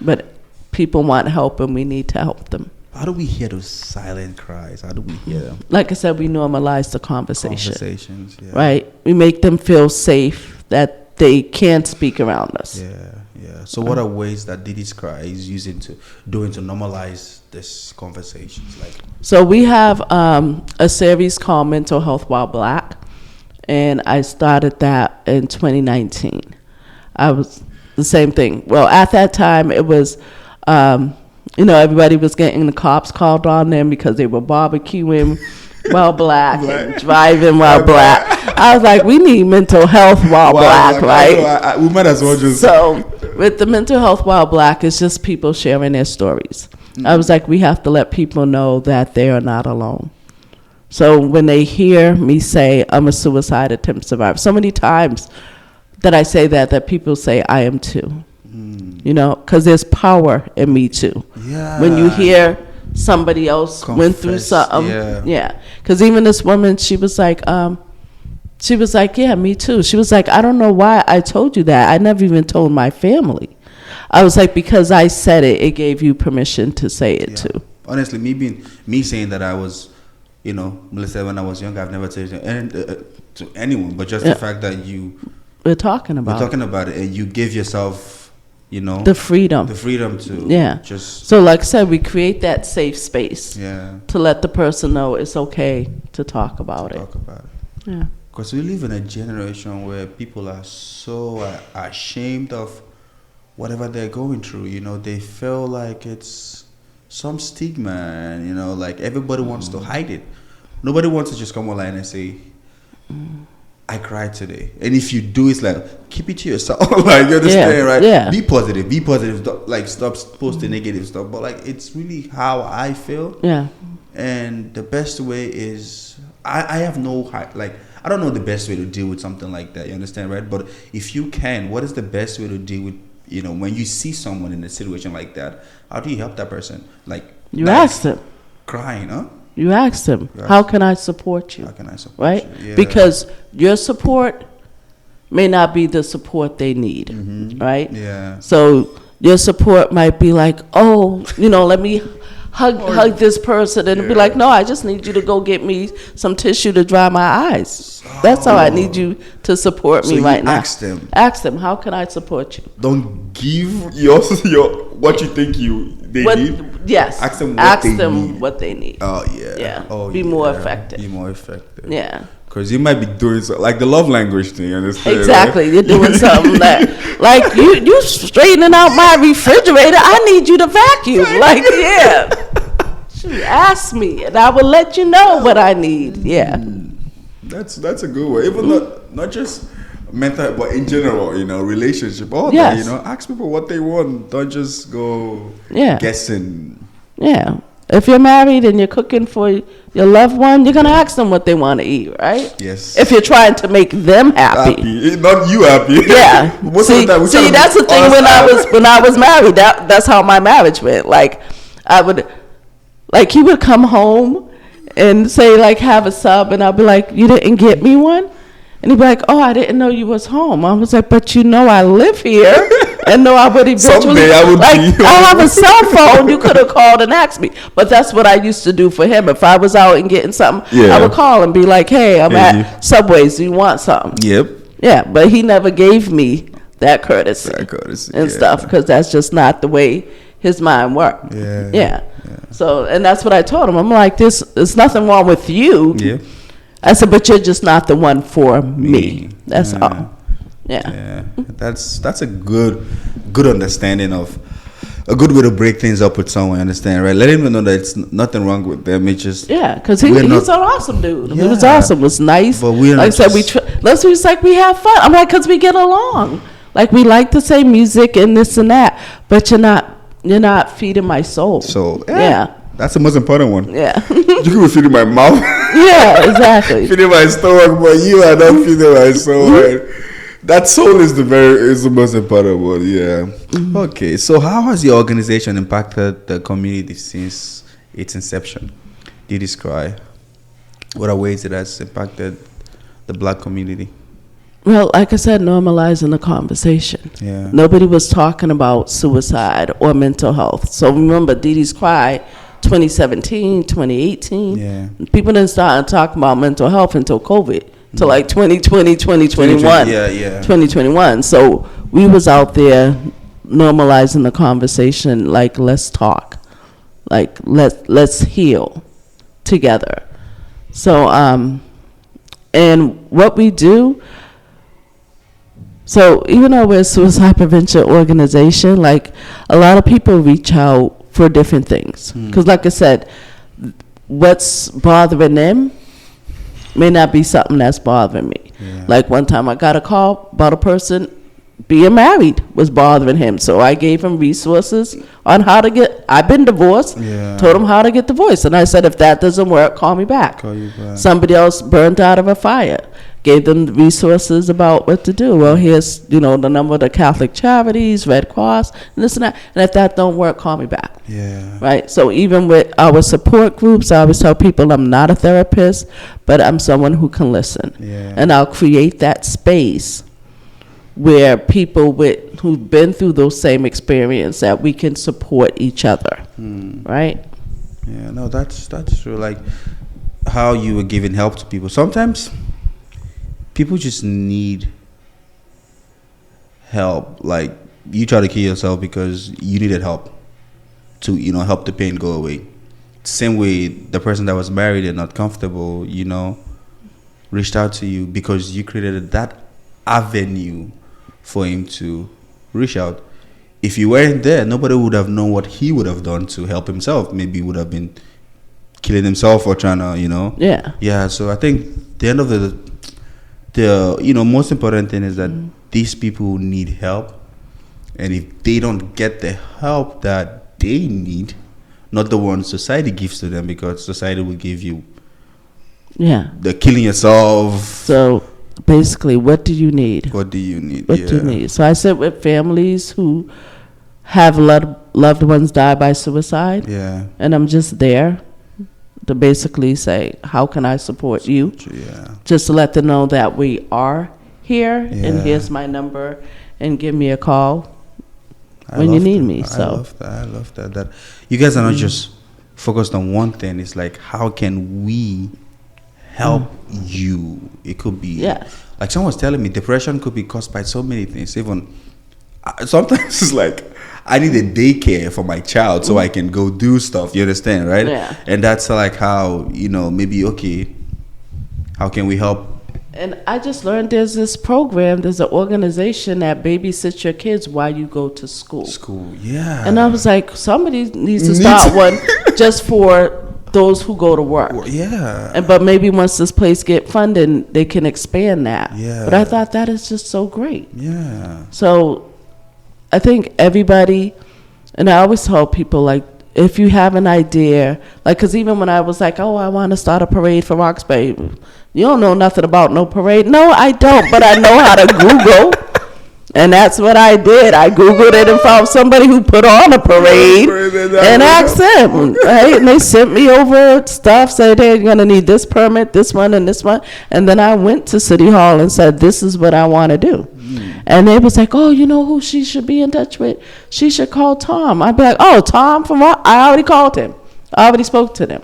But people want help, and we need to help them. How do we hear those silent cries? How do we hear them? Like I said, we normalize the conversation. Conversations, yeah. Right? We make them feel safe that they can't speak around us. Yeah. So what are ways that DeeDee's Cry is doing to normalize this conversations? Like, so we have a series called Mental Health While Black, and I started that in 2019. I was the same thing. Well, at that time, it was, everybody was getting the cops called on them because they were barbecuing while black and driving while black. I was like, we need mental health while black, right? We might as well just. So with the mental health while black, it's just people sharing their stories. I was like, we have to let people know that they are not alone. So when they hear me say I'm a suicide attempt survivor, so many times that I say that people say I am too. Because there's power in me too. Yeah. When you hear somebody else went through something, Because even this woman, she was like, yeah, me too. She was like, I don't know why I told you that. I never even told my family. I was like, because I said it, it gave you permission to say it too. Honestly, me saying that I was, Melissa, when I was young, I've never told to anyone, but just the fact that we're talking about it, and you give yourself, the freedom to just. So like I said, we create that safe space to let the person know it's okay to talk about it. Yeah. Because we live in a generation where people are so ashamed of whatever they're going through. They feel like it's some stigma, and like everybody wants to hide it. Nobody wants to just come online and say, I cried today. And if you do, it's like, keep it to yourself. Like, you understand, right? Yeah. Be positive. Like, stop posting negative stuff. But like, it's really how I feel. Yeah. And the best way is, I have no, I don't know the best way to deal with something like that. You understand, right? But if you can, what is the best way to deal with, when you see someone in a situation like that? How do you help that person? Like, you ask them. Crying, huh? You ask them, how can I support you? How can I support right? you? Yeah. Because your support may not be the support they need, right? Yeah. So your support might be like, let me hug this person, and be like, no, I just need you to go get me some tissue to dry my eyes. That's how I need you to support me right now. Ask them, how can I support you? Don't give your what you think they need. Yes. Ask them what they need. Oh yeah. Yeah. Oh, be more effective. Be more effective. Yeah. Because you might be doing like the love language thing, you understand? Exactly. Right? You're doing something that, like, you straightening out my refrigerator. I need you to vacuum. Like, shoot, ask me, and I will let you know what I need. Yeah. That's a good way. Even not just mental, but in general, relationship, all that. Ask people what they want. Don't just go guessing. Yeah. If you're married and you're cooking for your loved one, you're gonna ask them what they want to eat, right? Yes. If you're trying to make them happy, not you happy. Yeah. see, that's the thing. When I was married, that's how my marriage went. Like, he would come home and say, like, have a sub, and I'd be like, you didn't get me one? And he'd be like, oh, I didn't know you was home. I was like, but I live here, and I would eventually. Someday I would be. I have a cell phone. You could have called and asked me. But that's what I used to do for him. If I was out and getting something, I would call and be like, hey, I'm at Subway's. Do you want something? Yep. Yeah, but he never gave me that courtesy, and stuff, because that's just not the way his mind worked. Yeah. So, and that's what I told him. I'm like, there's nothing wrong with you. Yeah. I said, but you're just not the one for me. That's all. Yeah. That's a good understanding of a good way to break things up with someone. Understand, right? Let him know that it's nothing wrong with them. It's just because he's an awesome dude. Yeah. He was awesome. Was nice. But we're like I said, let's just like we have fun. I'm like, because we get along. Like we like the same music and this and that. But you're not feeding my soul. So yeah. That's the most important one. Yeah. You can be feeding my mouth. Yeah, exactly. Feeding my stomach, but you are not feeding my soul. Right? That soul is the most important one. Yeah. Mm-hmm. Okay. So how has your organization impacted the community since its inception? DeeDee's Cry. What are ways it has impacted the Black community? Well, like I said, normalizing the conversation. Yeah. Nobody was talking about suicide or mental health. So remember, DeeDee's Cry, 2017, 2018. Yeah. People didn't start talking about mental health until COVID, till like 2020, 2021. 2021. So we was out there normalizing the conversation, like let's talk, like let's heal together. So and what we do. So even though we're a suicide prevention organization, like a lot of people reach out for different things. Because like I said, what's bothering them may not be something that's bothering me. Yeah. Like one time I got a call about a person being married was bothering him. So I gave him resources on how to get, I've been divorced, told him how to get divorced. And I said, if that doesn't work, call me back. Call you back. Somebody else burned out of a fire. Gave them resources about what to do. Well, here's, the number of the Catholic Charities, Red Cross, and this and that. And if that don't work, call me back. Yeah. Right? So even with our support groups, I always tell people I'm not a therapist, but I'm someone who can listen. Yeah. And I'll create that space where people who've been through those same experience, that we can support each other. Right? Yeah, no, that's true. Like how you were giving help to people. Sometimes people just need help. Like you try to kill yourself because you needed help to, help the pain go away. Same way the person that was married and not comfortable, reached out to you because you created that avenue for him to reach out. If you weren't there, nobody would have known what he would have done to help himself. Maybe he would have been killing himself or trying to, Yeah, so I think the end of the most important thing is that these people need help, and if they don't get the help that they need, not the one society gives to them, because society will give you the killing yourself. So basically, what do you need? What do you need? What do you need? So I sit with families who have loved ones die by suicide, and I'm just there to basically say, how can I support you? Just to let them know that we are here, and here's my number, and give me a call when you need me. So I love that. That you guys are not just focused on one thing. It's like, how can we help you? It could be like someone was telling me, depression could be caused by so many things. Even sometimes it's like, I need a daycare for my child so I can go do stuff. You understand, right? Yeah. And that's like how, maybe, how can we help? And I just learned there's this program, there's an organization that babysits your kids while you go to school. Yeah. And I was like, somebody needs to start one just for those who go to work. Yeah. But maybe once this place get funded, they can expand that. Yeah. But I thought that is just so great. Yeah. So I think everybody, and I always tell people, like, if you have an idea, like, because even when I was like, I want to start a parade for Roxbury, you don't know nothing about no parade. No, I don't, but I know how to Google. And that's what I did. I Googled it and found somebody who put on a parade and asked them, right? And they sent me over stuff, said, hey, you're going to need this permit, this one, and this one. And then I went to City Hall and said, this is what I want to do. And they was like, oh, you know who she should be in touch with? She should call Tom. I'd be like, oh, Tom from what? I already called him. I already spoke to them.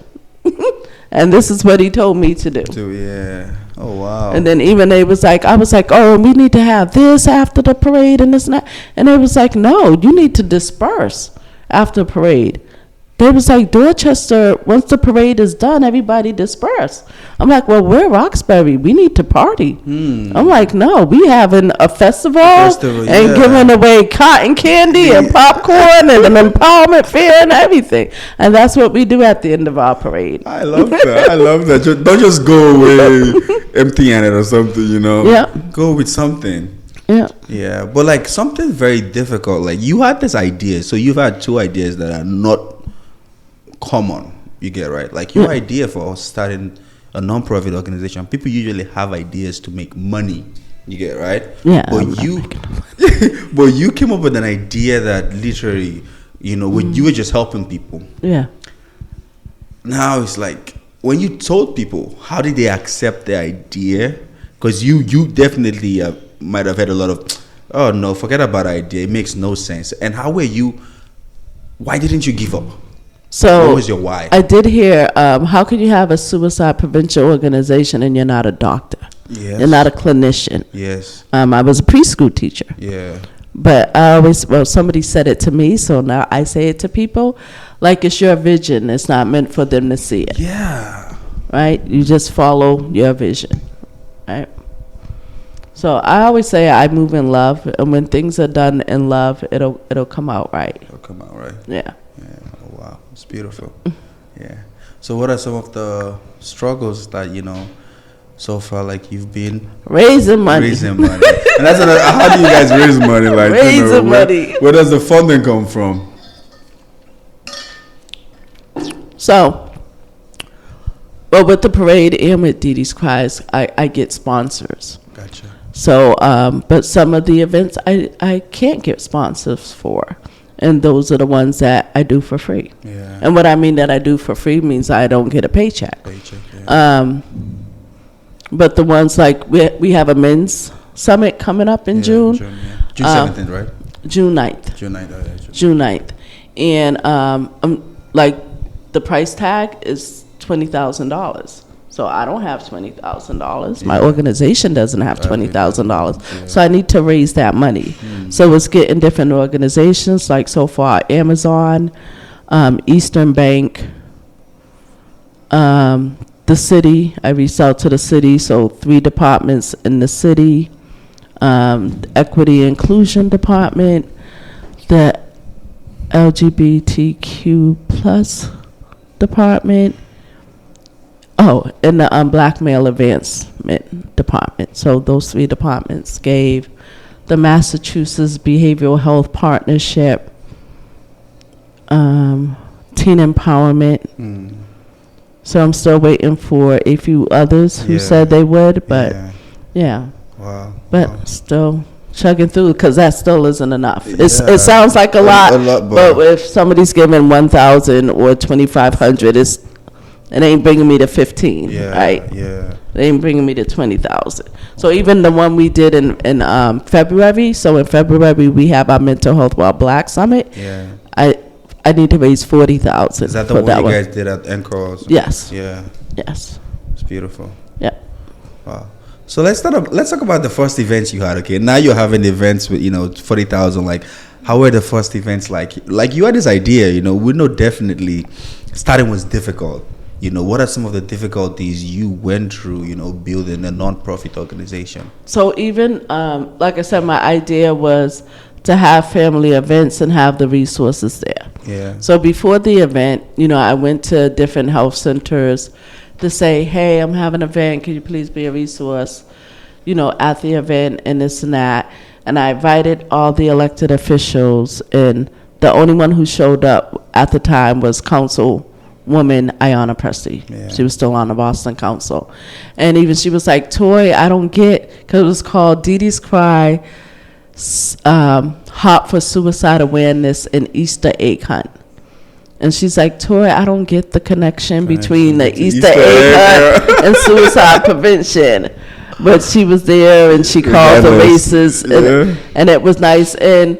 And this is what he told me to do. Yeah. Oh, wow. And then even I was like, oh, we need to have this after the parade and this and that. And they was like, no, you need to disperse after the parade. They was like, Dorchester, once the parade is done, everybody disperse. I'm like, well, we're Roxbury. We need to party. I'm like, no, we having a festival and giving away cotton candy and popcorn and an empowerment fair and everything. And that's what we do at the end of our parade. I love that. Don't just go away empty-handed or something, you know. Yeah. Go with something. Yeah. Yeah. But like something very difficult. Like you had this idea. So you've had two ideas that are not common, you get, right? Like your idea for starting a non-profit organization, people usually have ideas to make money, you get, right? Yeah. But you came up with an idea that literally, you know, when you were just helping people. Yeah. Now it's like, when you told people, how did they accept the idea? Because you definitely might have had a lot of, oh no, forget about the idea, it makes no sense. And why didn't you give up? So what was your why? I did hear, how can you have a suicide prevention organization and you're not a doctor? Yes. You're not a clinician. Yes. I was a preschool teacher. Yeah. But somebody said it to me, so now I say it to people. Like, it's your vision. It's not meant for them to see it. Yeah. Right? You just follow your vision. Right? So I always say I move in love, and when things are done in love, it'll come out right. It'll come out right. Yeah. Oh, wow. It's beautiful. Yeah. So what are some of the struggles that, you know, so far, like you've been raising money? And that's another, how do you guys raise money? Like, raising money. Where does the funding come from? So, well, with the parade and with DeeDee's Cries, I get sponsors. Gotcha. So, but some of the events I can't get sponsors for. And those are the ones that I do for free. Yeah. And what I mean that I do for free means I don't get a paycheck. Yeah. But the ones like we have a men's summit coming up in June. June 17th, right? June 9th. June 9th. June 9th. And like the price tag is $20,000. So I don't have $20,000. My organization doesn't have $20,000. So I need to raise that money. So it's getting different organizations, like so far Amazon, Eastern Bank, the city. I reached out to the city, so 3 departments in the city, Equity Inclusion Department, the LGBTQ plus department, and the Black Male Advancement Department. So those 3 departments gave the Massachusetts Behavioral Health Partnership, Teen Empowerment. So I'm still waiting for a few others who said they would, but yeah. Wow. But still chugging through, because that still isn't enough. It sounds like a lot, but if somebody's giving 1,000 or 2,500, it ain't bringing me to 15, right? Yeah. It ain't bringing me to 20,000. So even the one we did in February. So in February we have our Mental Health While Black Summit. Yeah. I need to raise 40,000. Is that the one you guys did at Encore? Yes. Yeah. Yes. It's beautiful. Yeah. Wow. So let's talk about the first events you had. Okay, now you're having events with 40,000. Like, how were the first events like? Like, you had this idea. We know definitely starting was difficult. What are some of the difficulties you went through? Building a non-profit organization. So even like I said, my idea was to have family events and have the resources there. Yeah. So before the event, I went to different health centers to say, hey, I'm having an event. Can you please be a resource, at the event and this and that. And I invited all the elected officials, and the only one who showed up at the time was Councilwoman Ayanna Pressley. Yeah. She was still on the Boston Council. And even she was like, Toy, I don't get, because it was called DeeDee's Cry, Hop for Suicide Awareness and Easter Egg Hunt. And she's like, Toy, I don't get the connection between the Easter egg hunt and suicide prevention. But she was there, and she called the races, and it was nice. And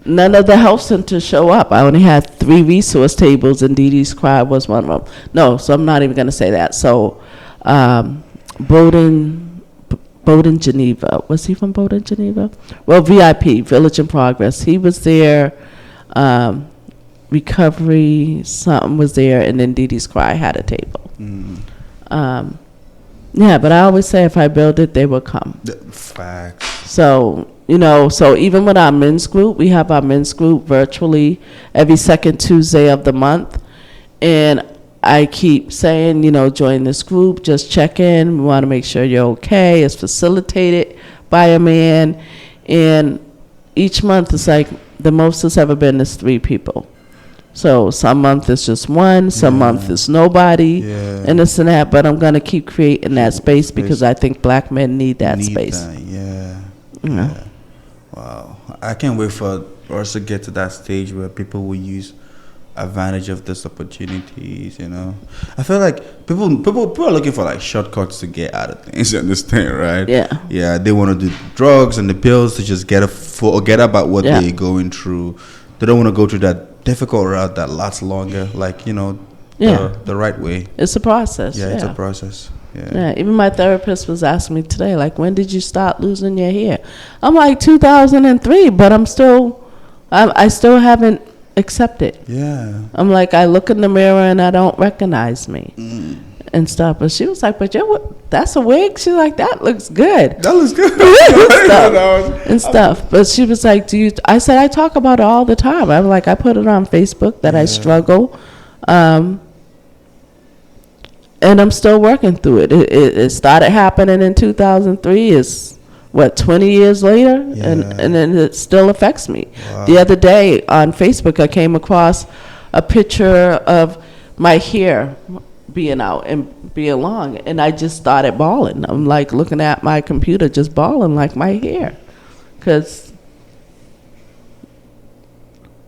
none of the health centers show up. I only had 3 resource tables, and DeeDee's Cry was one of them. No, so I'm not even going to say that. So, Bowdoin, Geneva. Was he from Bowdoin, Geneva? Well, VIP, Village in Progress. He was there. Recovery, something was there, and then DeeDee's Cry had a table. Yeah, but I always say if I build it, they will come. Facts. So, so even with our men's group, we have our men's group virtually every second Tuesday of the month. And I keep saying, join this group, just check in. We want to make sure you're okay. It's facilitated by a man. And each month it's like the most it's ever been is 3 people. So some month it's just 1, some month it's nobody, and this and that. But I'm going to keep creating that space because I think black men need that space. Yeah. Wow. I can't wait for us to get to that stage where people will use advantage of these opportunities, I feel like people are looking for like shortcuts to get out of things, you understand, right? Yeah, they want to do drugs and the pills to just forget about what they're going through. They don't want to go through that difficult route that lasts longer, the right way. It's a process. It's a process. Even my therapist was asking me today, like, when did you start losing your hair? I'm like 2003, but I still haven't accepted. I'm like, I look in the mirror and I don't recognize me and stuff. But she was like, but that's a wig? She's like, that looks good. That looks good. and stuff. But she was like, I said, I talk about it all the time. I'm like, I put it on Facebook that I struggle. And I'm still working through it. It started happening in 2003. It's 20 years later, and then it still affects me. Wow. The other day on Facebook, I came across a picture of my hair being out and being long, and I just started bawling. I'm like looking at my computer, just bawling like my hair, because,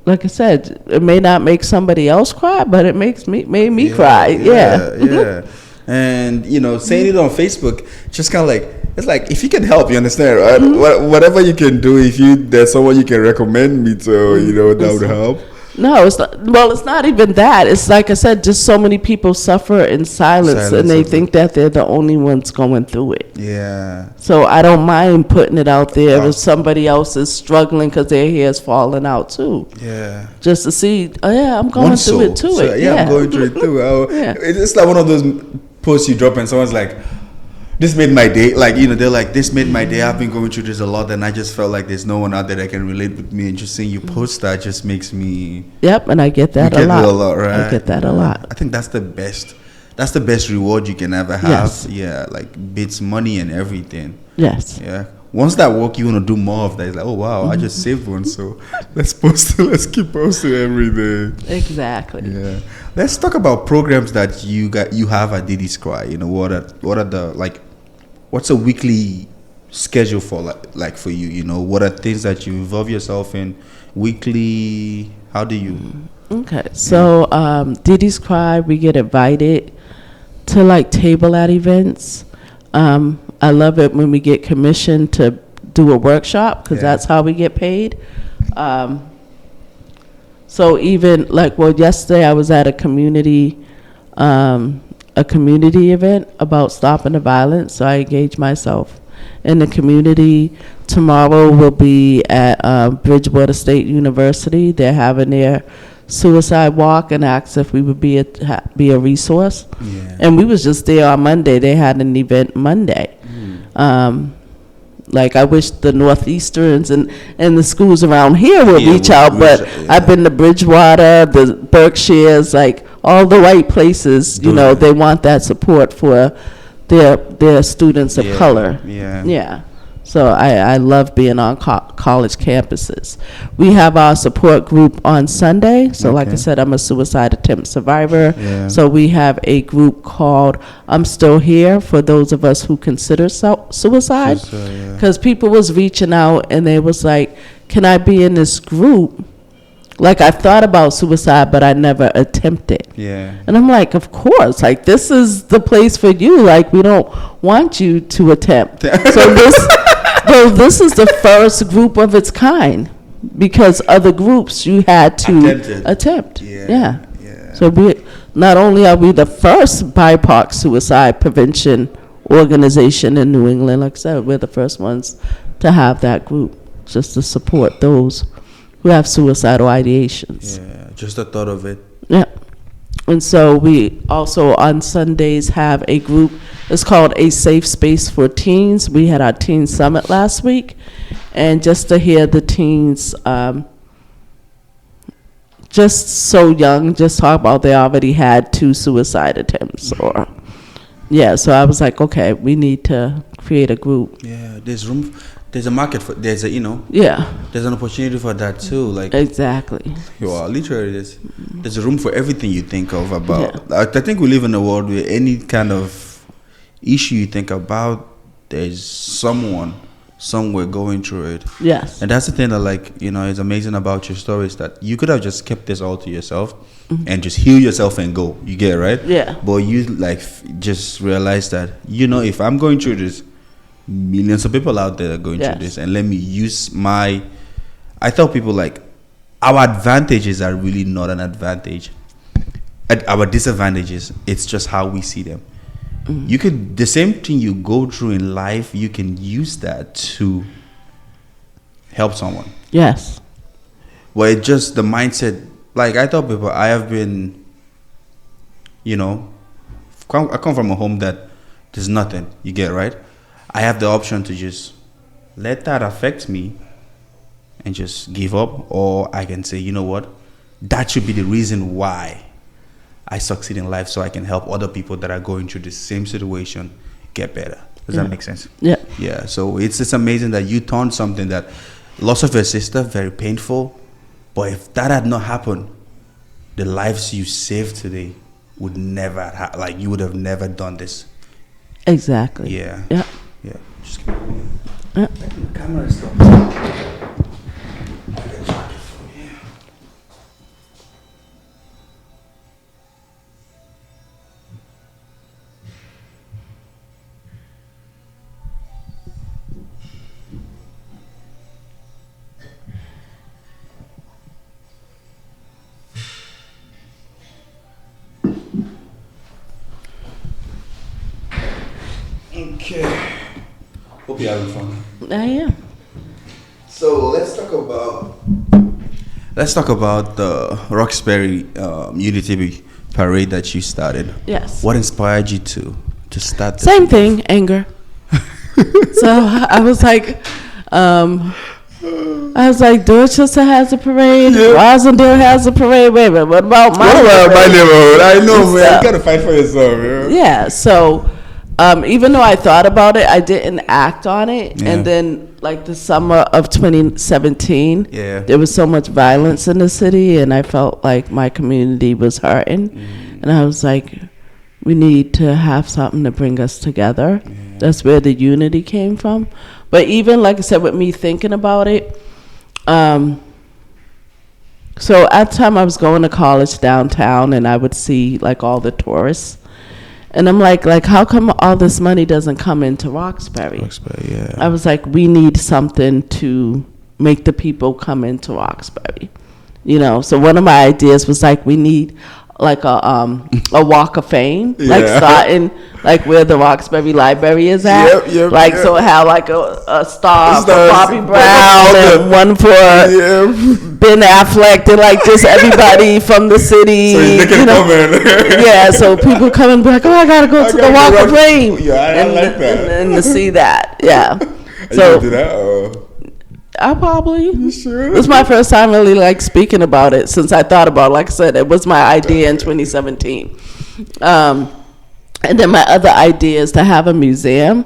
like I said, it may not make somebody else cry, but it made me cry. Yeah. And saying it on Facebook, just kind of like, it's like, if you can help, you understand, right? Whatever you can do, if there's someone you can recommend me to, that would help. No, it's not. Well, it's not even that. It's like I said, just so many people suffer in silence and they think that they're the only ones going through it. Yeah. So I don't mind putting it out there if somebody else is struggling because their hair's falling out too. Yeah. Just to see, I'm going through it too. I'm going through it too. It's like one of those posts you drop and someone's like, this made my day. Like, they're like, this made my day. I've been going through this a lot, and I just felt like there's no one out there that can relate with me. And just seeing you post that just makes me. Yep, and I get that a lot. A lot, right? I get that a lot. I think that's the best. That's the best reward you can ever have. Yes. Yeah, like beats money and everything. Yes. Yeah. Once that work, you want to do more of that. It's like, oh wow, I just saved one, so let's keep posting every day. Exactly. Yeah. Let's talk about programs that you have at DeeDee's Cry. What are the what's a weekly schedule for like for you? What are things that you involve yourself in weekly? How do you? Okay, so DeeDee's Cry, we get invited to like table at events. I love it when we get commissioned to do a workshop because that's how we get paid. So even yesterday I was at a community event about stopping the violence. So I engaged myself in the community. Tomorrow we'll be at Bridgewater State University. They're having their suicide walk and asked if we would be a resource. Yeah. And we was just there on Monday. They had an event Monday. I wish the Northeasterns and the schools around here would reach out, but I've been to Bridgewater, the Berkshires, all the right places, they want that support for their students of color. Yeah. So I love being on college campuses. We have our support group on Sunday. So like I said, I'm a suicide attempt survivor. Yeah. So we have a group called I'm Still Here for those of us who consider suicide. Because people was reaching out and they was like, can I be in this group? I thought about suicide, but I never attempted. Yeah. And I'm like, of course. This is the place for you. We don't want you to attempt. So this is the first group of its kind. because other groups you had to attempt. Yeah. So not only are we the first BIPOC suicide prevention organization in New England, like I said, we're the first ones to have that group, just to support those who have suicidal ideations. Yeah, just the thought of it. Yeah. And so we also on Sundays have a group. It's called A Safe Space for Teens. We had our teen summit last week, and just to hear the teens, just so young, just talk about they already had 2 suicide attempts, or so I was like, okay, we need to create a group. Yeah, there's a market for, there's an opportunity for that too, like exactly. Literally there's a room for everything you think of about. I think we live in a world where any kind of issue you think about, there's someone somewhere going through it. Yes. And that's the thing that is amazing about your story, is that you could have just kept this all to yourself and just heal yourself and go. You get it, right? Yeah. But you just realize that, if I'm going through this, millions of people out there are going through this, and let me use I tell people, our advantages are really not an advantage. Our disadvantages, it's just how we see them. You could, the same thing you go through in life, you can use that to help someone. Yes. Well, it's just the mindset. I tell people, I have been, I come from a home that there's nothing. You get it, right? I have the option to just let that affect me and just give up, or I can say, you know what, that should be the reason why I succeed in life, so I can help other people that are going through the same situation get better. Does that make sense? Yeah. Yeah. So it's amazing that you turned something that loss of your sister, very painful, but if that had not happened, the lives you saved today would never you would have never done this. Exactly. Yeah. Yeah. Yeah. Just keep going. Yeah. The camera stops. Okay. Hope you're having fun. I am. So let's talk about the Roxbury Unity Parade that you started. Yes. What inspired you to start this? Same thing, anger. So I was like, Dorchester has a parade. Rosendale has a parade. Wait a minute, what about my neighborhood? I know, man. You gotta fight for yourself, man. Yeah. So even though I thought about it, I didn't act on it. Yeah. And then, the summer of 2017, there was so much violence in the city, and I felt like my community was hurting. And I was like, we need to have something to bring us together. Yeah. That's where the unity came from. But even, like I said, with me thinking about it, so at the time I was going to college downtown, and I would see all the tourists. And I'm like, how come all this money doesn't come into Roxbury? Yeah. I was like, we need something to make the people come into Roxbury. So one of my ideas was we need a walk of fame, starting where the Roxbury Library is at. Yep. So it had a star for Bobby Brown and one for Ben Affleck, and just everybody from the city. So so people come and be like, oh, I gotta go to the walk of fame. Yeah, I like that. And to see that, yeah. So you do that, or? I probably. You sure? It was my first time really speaking about it since I thought about it. Like I said, it was my idea in 2017. And then my other idea is to have a museum,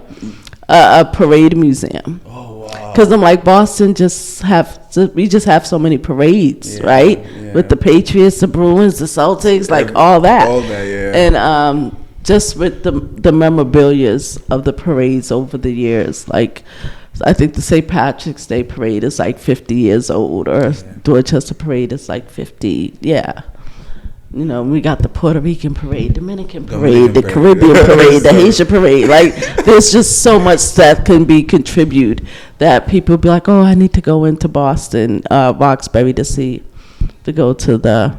a parade museum. Oh, wow. Because I'm like, Boston we just have so many parades, right? Yeah. With the Patriots, the Bruins, the Celtics, all that. All that, yeah. And just with the memorabilia of the parades over the years, I think the St. Patrick's Day parade is 50 years old, or Dorchester parade is 50. Yeah. You know, we got the Puerto Rican parade, Dominican parade, the Caribbean parade, the Haitian parade. Like, there's just so much that can be contributed that people be like, oh, I need to go into Boston, Roxbury to go to the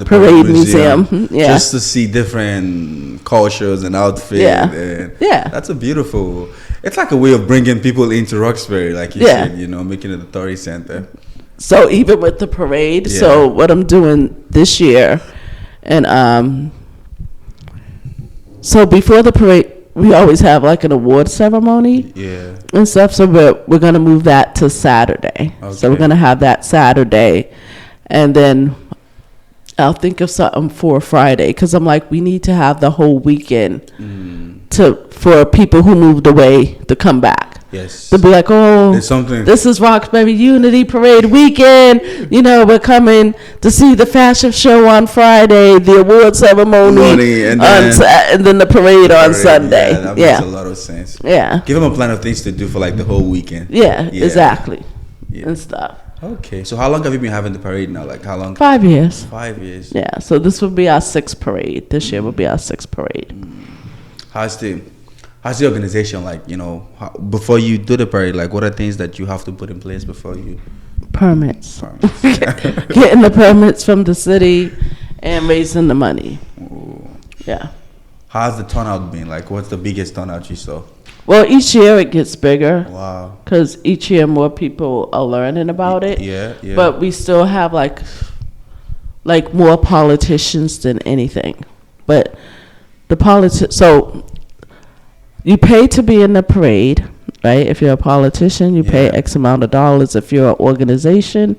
parade museum. Yeah. Just to see different cultures and outfits. Yeah. And Yeah. That's a beautiful, it's like a way of bringing people into Roxbury, like you said, you know, making it a tourist center. So even with the parade, so what I'm doing this year, and so before the parade, we always have like an award ceremony and stuff. So we're gonna move that to Saturday. Okay. So we're gonna have that Saturday, and then I'll think of something for Friday, because I'm like, we need to have the whole weekend for people who moved away to come back. Yes. To be like, oh, this is Roxbury Unity Parade weekend. You know, we're coming to see the fashion show on Friday, the award ceremony, and then the parade on Sunday. Yeah, that makes a lot of sense. Yeah. Give them a plan of things to do for like the whole weekend. Yeah. Exactly. Yeah. And stuff. Okay. So how long have you been having the parade now? Like how long? 5 years. 5 years. Yeah. So this will be our 6th parade. This year will be our 6th parade. How's the organization like, you know, before you do the parade, like what are things that you have to put in place before you? Permits. Getting the permits from the city and raising the money. Ooh. Yeah. How's the turnout been? Like what's the biggest turnout you saw? Well, each year it gets bigger. Wow. Because each year more people are learning about it. Yeah. But we still have like more politicians than anything. But so you pay to be in the parade, right? If you're a politician, you pay X amount of dollars. If you're an organization,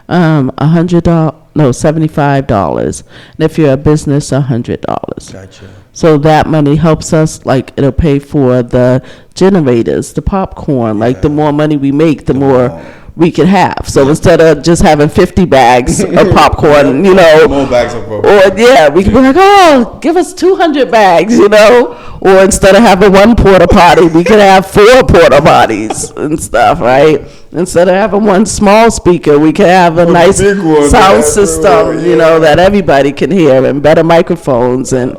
$75. And if you're a business, $100. Gotcha. So that money helps us, like it'll pay for the generators, the popcorn. Like the more money we make, the more we can have. So instead of just having 50 bags of popcorn, you know, more bags of popcorn. Or we can be like, oh, give us 200 bags, you know. Or instead of having 1 porta potty, we can have 4 porta potties and stuff, right? Instead of having 1 small speaker, we can have a nice sound system, you know, that everybody can hear, and better microphones and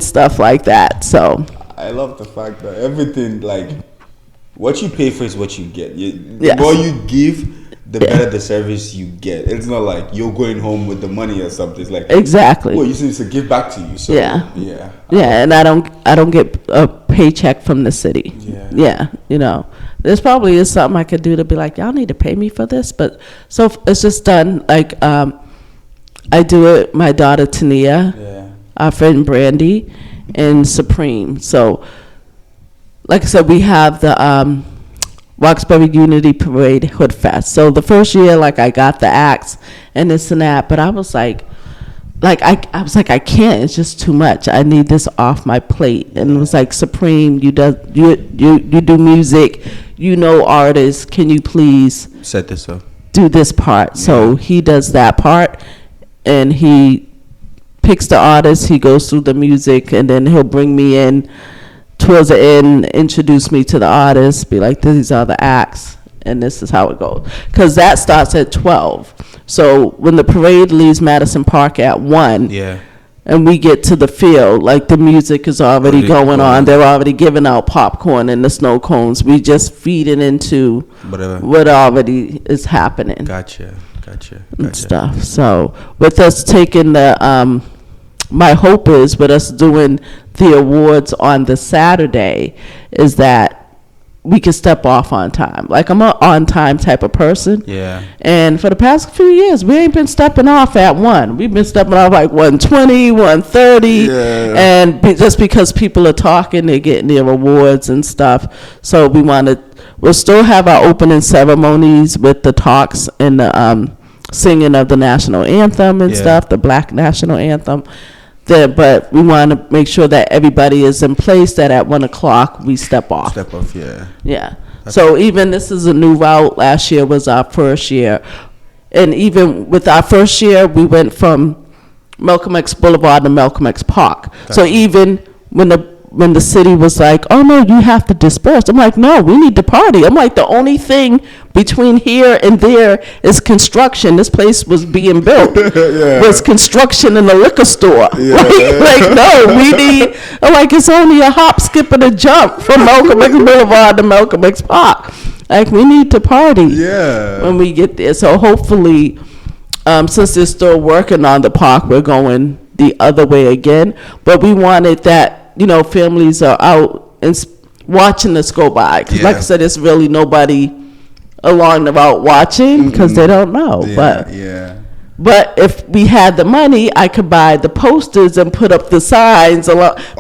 stuff like that. So I love the fact that everything, like, what you pay for is what you get. The more you give, the better the service you get. It's not like you're going home with the money or something. It's like, exactly. Well, you need to give back to you. So yeah, and I don't get a paycheck from the city. Yeah, you know, there's probably is something I could do to be like, y'all need to pay me for this, but so it's just done. Like I do it. My daughter Tania, our friend Brandy, and Supreme. So, like I said, we have the Roxbury Unity Parade Hood Fest. So the first year, like I got the acts and this and that, but I was like I was like, I can't. It's just too much. I need this off my plate. And it was like, Supreme, you do music, you know artists. Can you please set this up? Do this part. Yeah. So he does that part, and he picks the artist. He goes through the music, and then he'll bring me in towards the end, introduce me to the artist, be like, these are the acts, and this is how it goes. Because that starts at 12. So when the parade leaves Madison Park at 1, and we get to the field, like the music is already going on. They're already giving out popcorn and the snow cones. We just feed it into what already is happening. Gotcha. And stuff. So with us taking the, my hope is with us doing the awards on the Saturday is that we can step off on time. Like, I'm an on-time type of person. Yeah. And for the past few years, we ain't been stepping off at 1. We've been stepping off like 1:20, 1:30. Yeah. And just because people are talking, they're getting their awards and stuff. So we'll still have our opening ceremonies with the talks and the singing of the national anthem and stuff, the Black national anthem. But we want to make sure that everybody is in place, that at 1 o'clock we step off. Yeah. So even this is a new route. Last year was our first year. And even with our first year, we went from Malcolm X Boulevard to Malcolm X Park. So even when the when the city was like, oh no, you have to disperse. I'm like, no, we need to party. I'm like, the only thing between here and there is construction. This place was being built. Was construction in the liquor store. Like, no, we need, I'm like, it's only a hop, skip, and a jump from Malcolm X Boulevard to Malcolm X Park. Like, we need to party when we get there. So hopefully, since they're still working on the park, we're going the other way again. But we wanted that, families are out and watching us go by. Because like I said, it's really nobody along the route watching because they don't know. But if we had the money, I could buy the posters and put up the signs to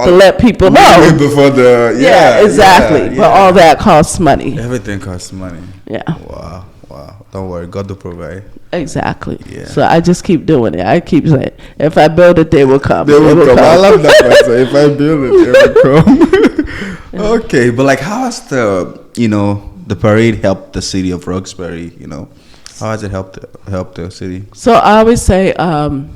let people know. Before exactly. But all that costs money. Everything costs money. Yeah. Wow. Don't worry, God will provide. Exactly. Yeah. So I just keep doing it. I keep saying, if I build it, they will come. They will come. I love that answer. If I build it, they will come. Okay, but like, how has the parade helped the city of Roxbury? How has it helped the city? So I always say, I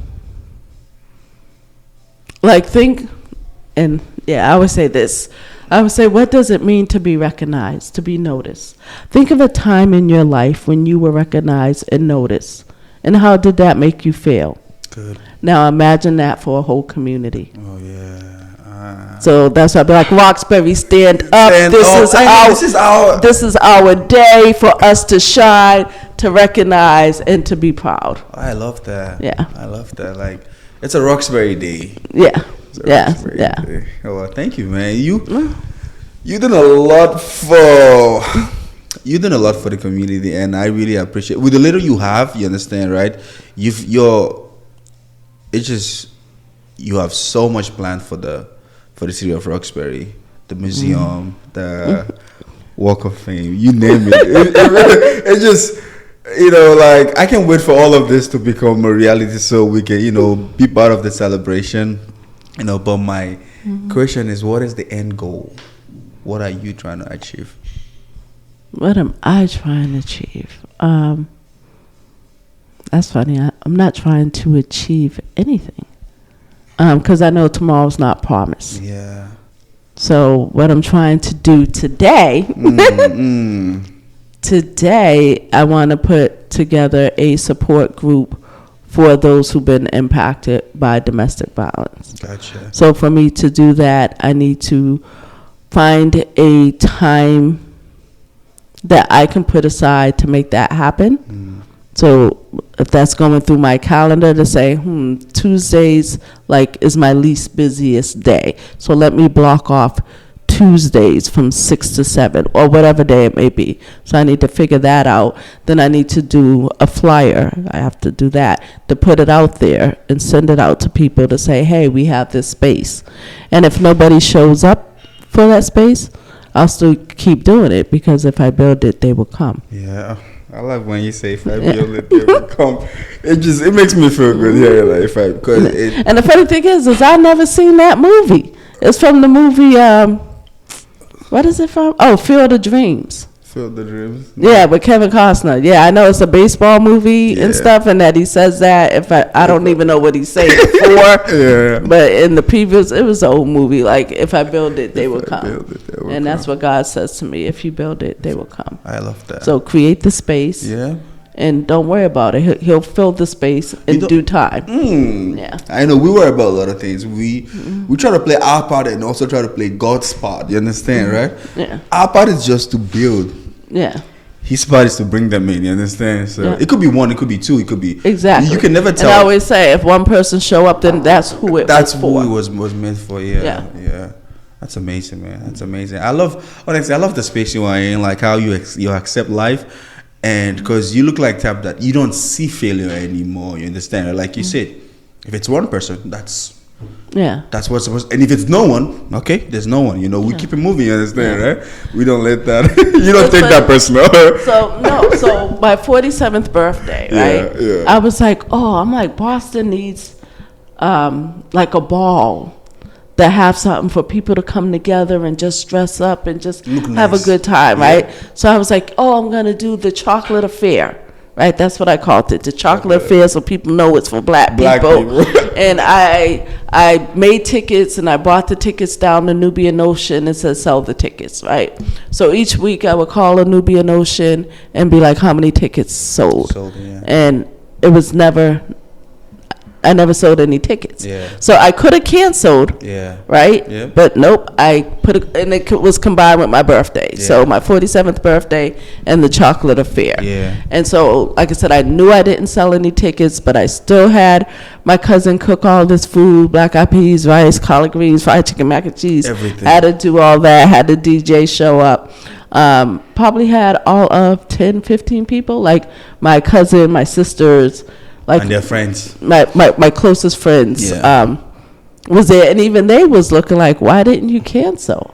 always say this. I would say, what does it mean to be recognized, to be noticed? Think of a time in your life when you were recognized and noticed. And how did that make you feel? Good. Now imagine that for a whole community. Oh, yeah. So that's why I'd be like, Roxbury, stand up. This is our day for us to shine, to recognize, and to be proud. I love that. Yeah. I love that. Like, it's a Roxbury day. Yeah. Yeah. Oh, well, thank you, man. You did a lot for the community, and I really appreciate. With the little you have, you understand, right? You have so much planned for the city of Roxbury, the museum, the Walk of Fame, you name it. It just. Like, I can't wait for all of this to become a reality so we can, be part of the celebration. But my question is, what is the end goal? What are you trying to achieve? What am I trying to achieve? That's funny. I'm not trying to achieve anything. Because I know tomorrow's not promised. Yeah. So what I'm trying to do today, today I want to put together a support group for those who've been impacted by domestic violence. Gotcha. So for me to do that, I need to find a time that I can put aside to make that happen. So if that's going through my calendar to say, Tuesdays is my least busiest day. So let me block off Tuesdays from 6 to 7 or whatever day it may be. So I need to figure that out. Then I need to do a flyer. I have to do that to put it out there and send it out to people to say, hey, we have this space. And if nobody shows up for that space, I'll still keep doing it because if I build it, they will come. Yeah. I like when you say if I build it, they will come. It makes me feel good here. And the funny thing is I never seen that movie. It's from the movie, what is it from? Oh, Field of Dreams. Field of Dreams? Yeah, with Kevin Costner. Yeah, I know it's a baseball movie and stuff, and that he says that. If I don't even know what he's saying before. But in the previous, it was an old movie. Like, if I build it, they will come. And that's what God says to me. If you build it, they will come. I love that. So create the space. Yeah. And don't worry about it. He'll fill the space in due time. Yeah. I know we worry about a lot of things. We try to play our part and also try to play God's part. You understand, right? Yeah. Our part is just to build. Yeah. His part is to bring them in. You understand? So it could be one, it could be two, it could be exactly. You can never tell. And I always say, if one person show up, then that's who it was for. That's who it was meant for. Yeah. That's amazing, man. That's amazing. I love the space you are in, like how you accept life. And because you look like type that you don't see failure anymore, you understand? Like you said, if it's one person, that's what's supposed. And if it's no one, okay, there's no one. We keep it moving. You understand, right? We don't let that. You don't take that personal. So my 47th birthday, right? Yeah. I was like, I'm like, Boston needs like a ball. To have something for people to come together and just dress up and just have a good time, right? So I was like, I'm going to do the chocolate affair, right? That's what I called it, the chocolate affair, so people know it's for black people. And I made tickets, and I brought the tickets down to Nubian Ocean and said, sell the tickets, right? So each week I would call a Nubian Ocean and be like, how many tickets sold? And it was I never sold any tickets. So I could have canceled, right? But nope, I put it, and it was combined with my birthday. So my 47th birthday and the chocolate affair. And so, like I said, I knew I didn't sell any tickets, but I still had my cousin cook all this food, black eyed peas, rice, collard greens, fried chicken, mac and cheese. Everything. Had to do all that, had the DJ show up. Probably had all of 10, 15 people, like my cousin, my sisters, like, and their friends, my closest friends, was there, and even they was looking like, why didn't you cancel?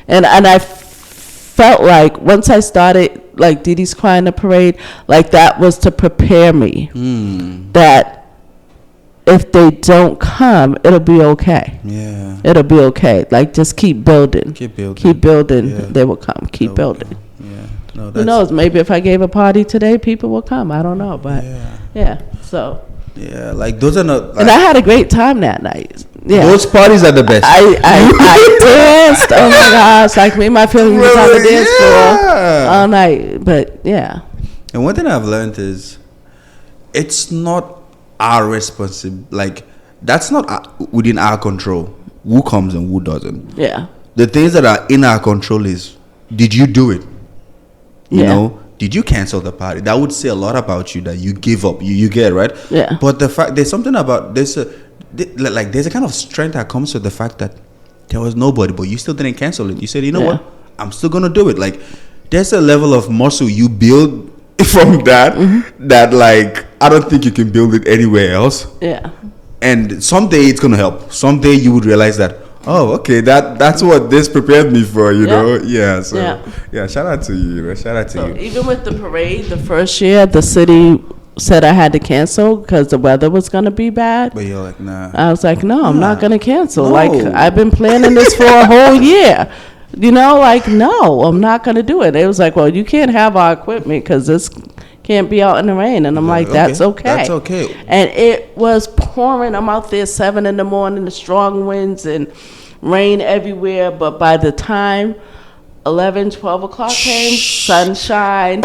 And I felt like once I started like DeeDee's Crying the Parade, like that was to prepare me that if they don't come, it'll be okay. It'll be okay. Like just keep building. Keep building. They will come. Keep building. No, who knows? Maybe if I gave a party today, people will come. I don't know, but so. Yeah, like those are not. Like, and I had a great time that night. Yeah, those parties are the best. I danced. Oh my gosh! Like me and my family was on the dance floor all night. But yeah. And one thing I've learned is, it's not our responsibility. Like that's not within our control. Who comes and who doesn't? Yeah. The things that are in our control is, did you do it? You know, did you cancel the party? That would say a lot about you, that you give up. You get, right? Yeah. But the fact, there's something about there's a kind of strength that comes with the fact that there was nobody, but you still didn't cancel it. You said, you know what? I'm still gonna do it. Like there's a level of muscle you build from that that like I don't think you can build it anywhere else. Yeah. And someday it's gonna help. Someday you would realize that, oh, okay, that's what this prepared me for, you know? Yeah, so, shout out to you. Shout out to you. Even with the parade, the first year, the city said I had to cancel because the weather was going to be bad. But you're like, nah. I was like, no, I'm not going to cancel. No. Like, I've been planning this for a whole year. You know, like, no, I'm not going to do it. It was like, well, you can't have our equipment because this can't be out in the rain. And I'm like, that's okay. That's okay. And it was pouring. I'm out there 7 a.m, the strong winds and rain everywhere. But by the time 11, 12 o'clock came, sunshine,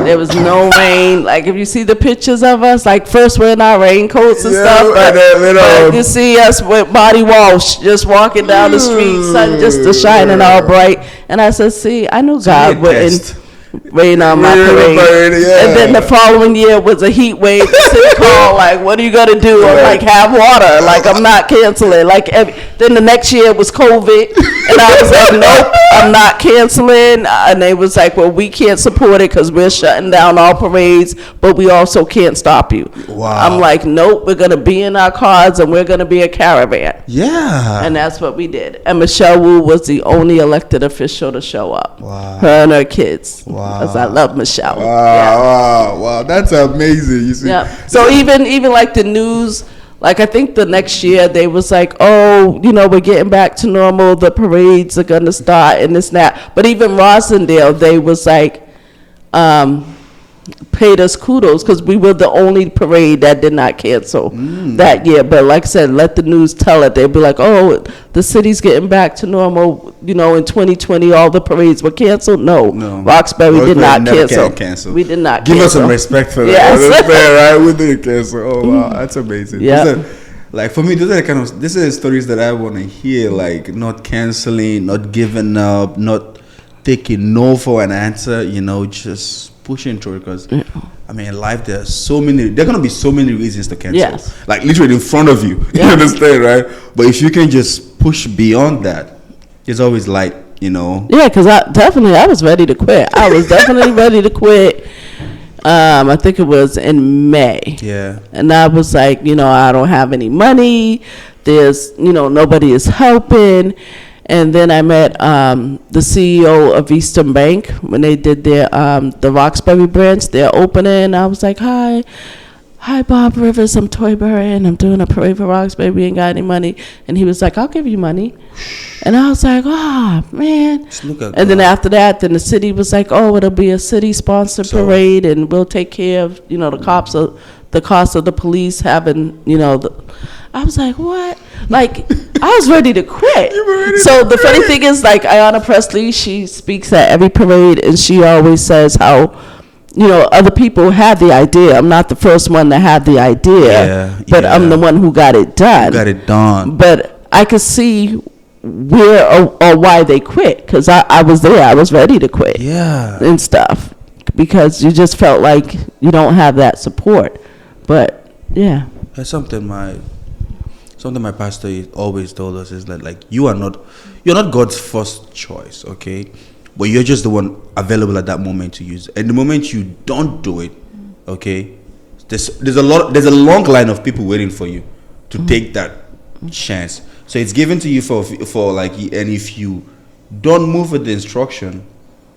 there was no rain. Like if you see the pictures of us, like first we're in our raincoats and stuff, but you see us with body wash just walking down the street, sun just shining all bright. And I said, see, I knew God wouldn't rain on my parade. And then the following year was a heat wave. The city called, like, what are you gonna do? I'm like, have water. Like, I'm not canceling. Like, then the next year was COVID, and I was like, nope, I'm not canceling. And they was like, well, we can't support it because we're shutting down all parades, but we also can't stop you. Wow. I'm like, nope, we're gonna be in our cars and we're gonna be a caravan. Yeah. And that's what we did. And Michelle Wu was the only elected official to show up. Wow. Her and her kids. Wow. Because I love Michelle. Wow, that's amazing. You see. Yeah. So even like the news, like I think the next year they was like, oh, you know, we're getting back to normal. The parades are gonna start and this and that. But even Rosendale, they was like, paid us kudos because we were the only parade that did not cancel that year. But like I said, let the news tell it. They'd be like, oh, the city's getting back to normal. You know, in 2020, all the parades were canceled. No. Roxbury did not cancel. We did not give cancel. Us some respect for that. Yes. Right? We didn't cancel. Oh, wow. That's amazing. Yeah. Like for me, these are the stories that I want to hear. Like not canceling, not giving up, not taking no for an answer. You know, just pushing through, because I mean, in life there are gonna be so many reasons to cancel. Yes. Like literally in front of you. You understand, right? But if you can just push beyond that, it's always light, you know. Yeah, because I was ready to quit. I was definitely ready to quit. I think it was in May. Yeah. And I was like, you know, I don't have any money. There's, you know, nobody is helping. And then I met the CEO of Eastern Bank when they did their the Roxbury branch, their opening. I was like, hi, hi, Bob Rivers, I'm Toy Burton. I'm doing a parade for Roxbury. We ain't got any money. And he was like, I'll give you money. And I was like, oh, man. And then after that, then the city was like, oh, it'll be a city-sponsored parade, and we'll take care of, the cost of the police having, I was like, what? Like, I was ready to quit. So the funny thing is, like, Ayanna Presley, she speaks at every parade, and she always says how, other people had the idea. I'm not the first one to have the idea, but I'm the one who got it done. But I could see where or why they quit, because I was there. I was ready to quit and stuff, because you just felt like you don't have that support. But, yeah. That's something my pastor always told us, is that, like, you're not God's first choice, okay? But you're just the one available at that moment to use it. And the moment you don't do it, okay, there's a long line of people waiting for you to take that chance. So it's given to you for like, and if you don't move with the instruction,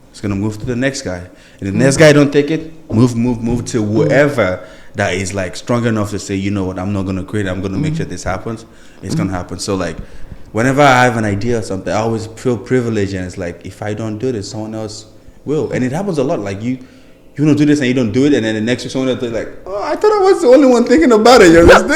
it's gonna move to the next guy. And the next guy don't take it, move to whoever that is like strong enough to say, you know what, I'm not gonna quit. I'm gonna make sure this happens. It's gonna happen. So like, whenever I have an idea or something, I always feel privileged, and it's like, if I don't do this, someone else will. And it happens a lot. Like, you want to do this and you don't do it, and then the next week someone else is like, oh, I thought I was the only one thinking about it. You understand?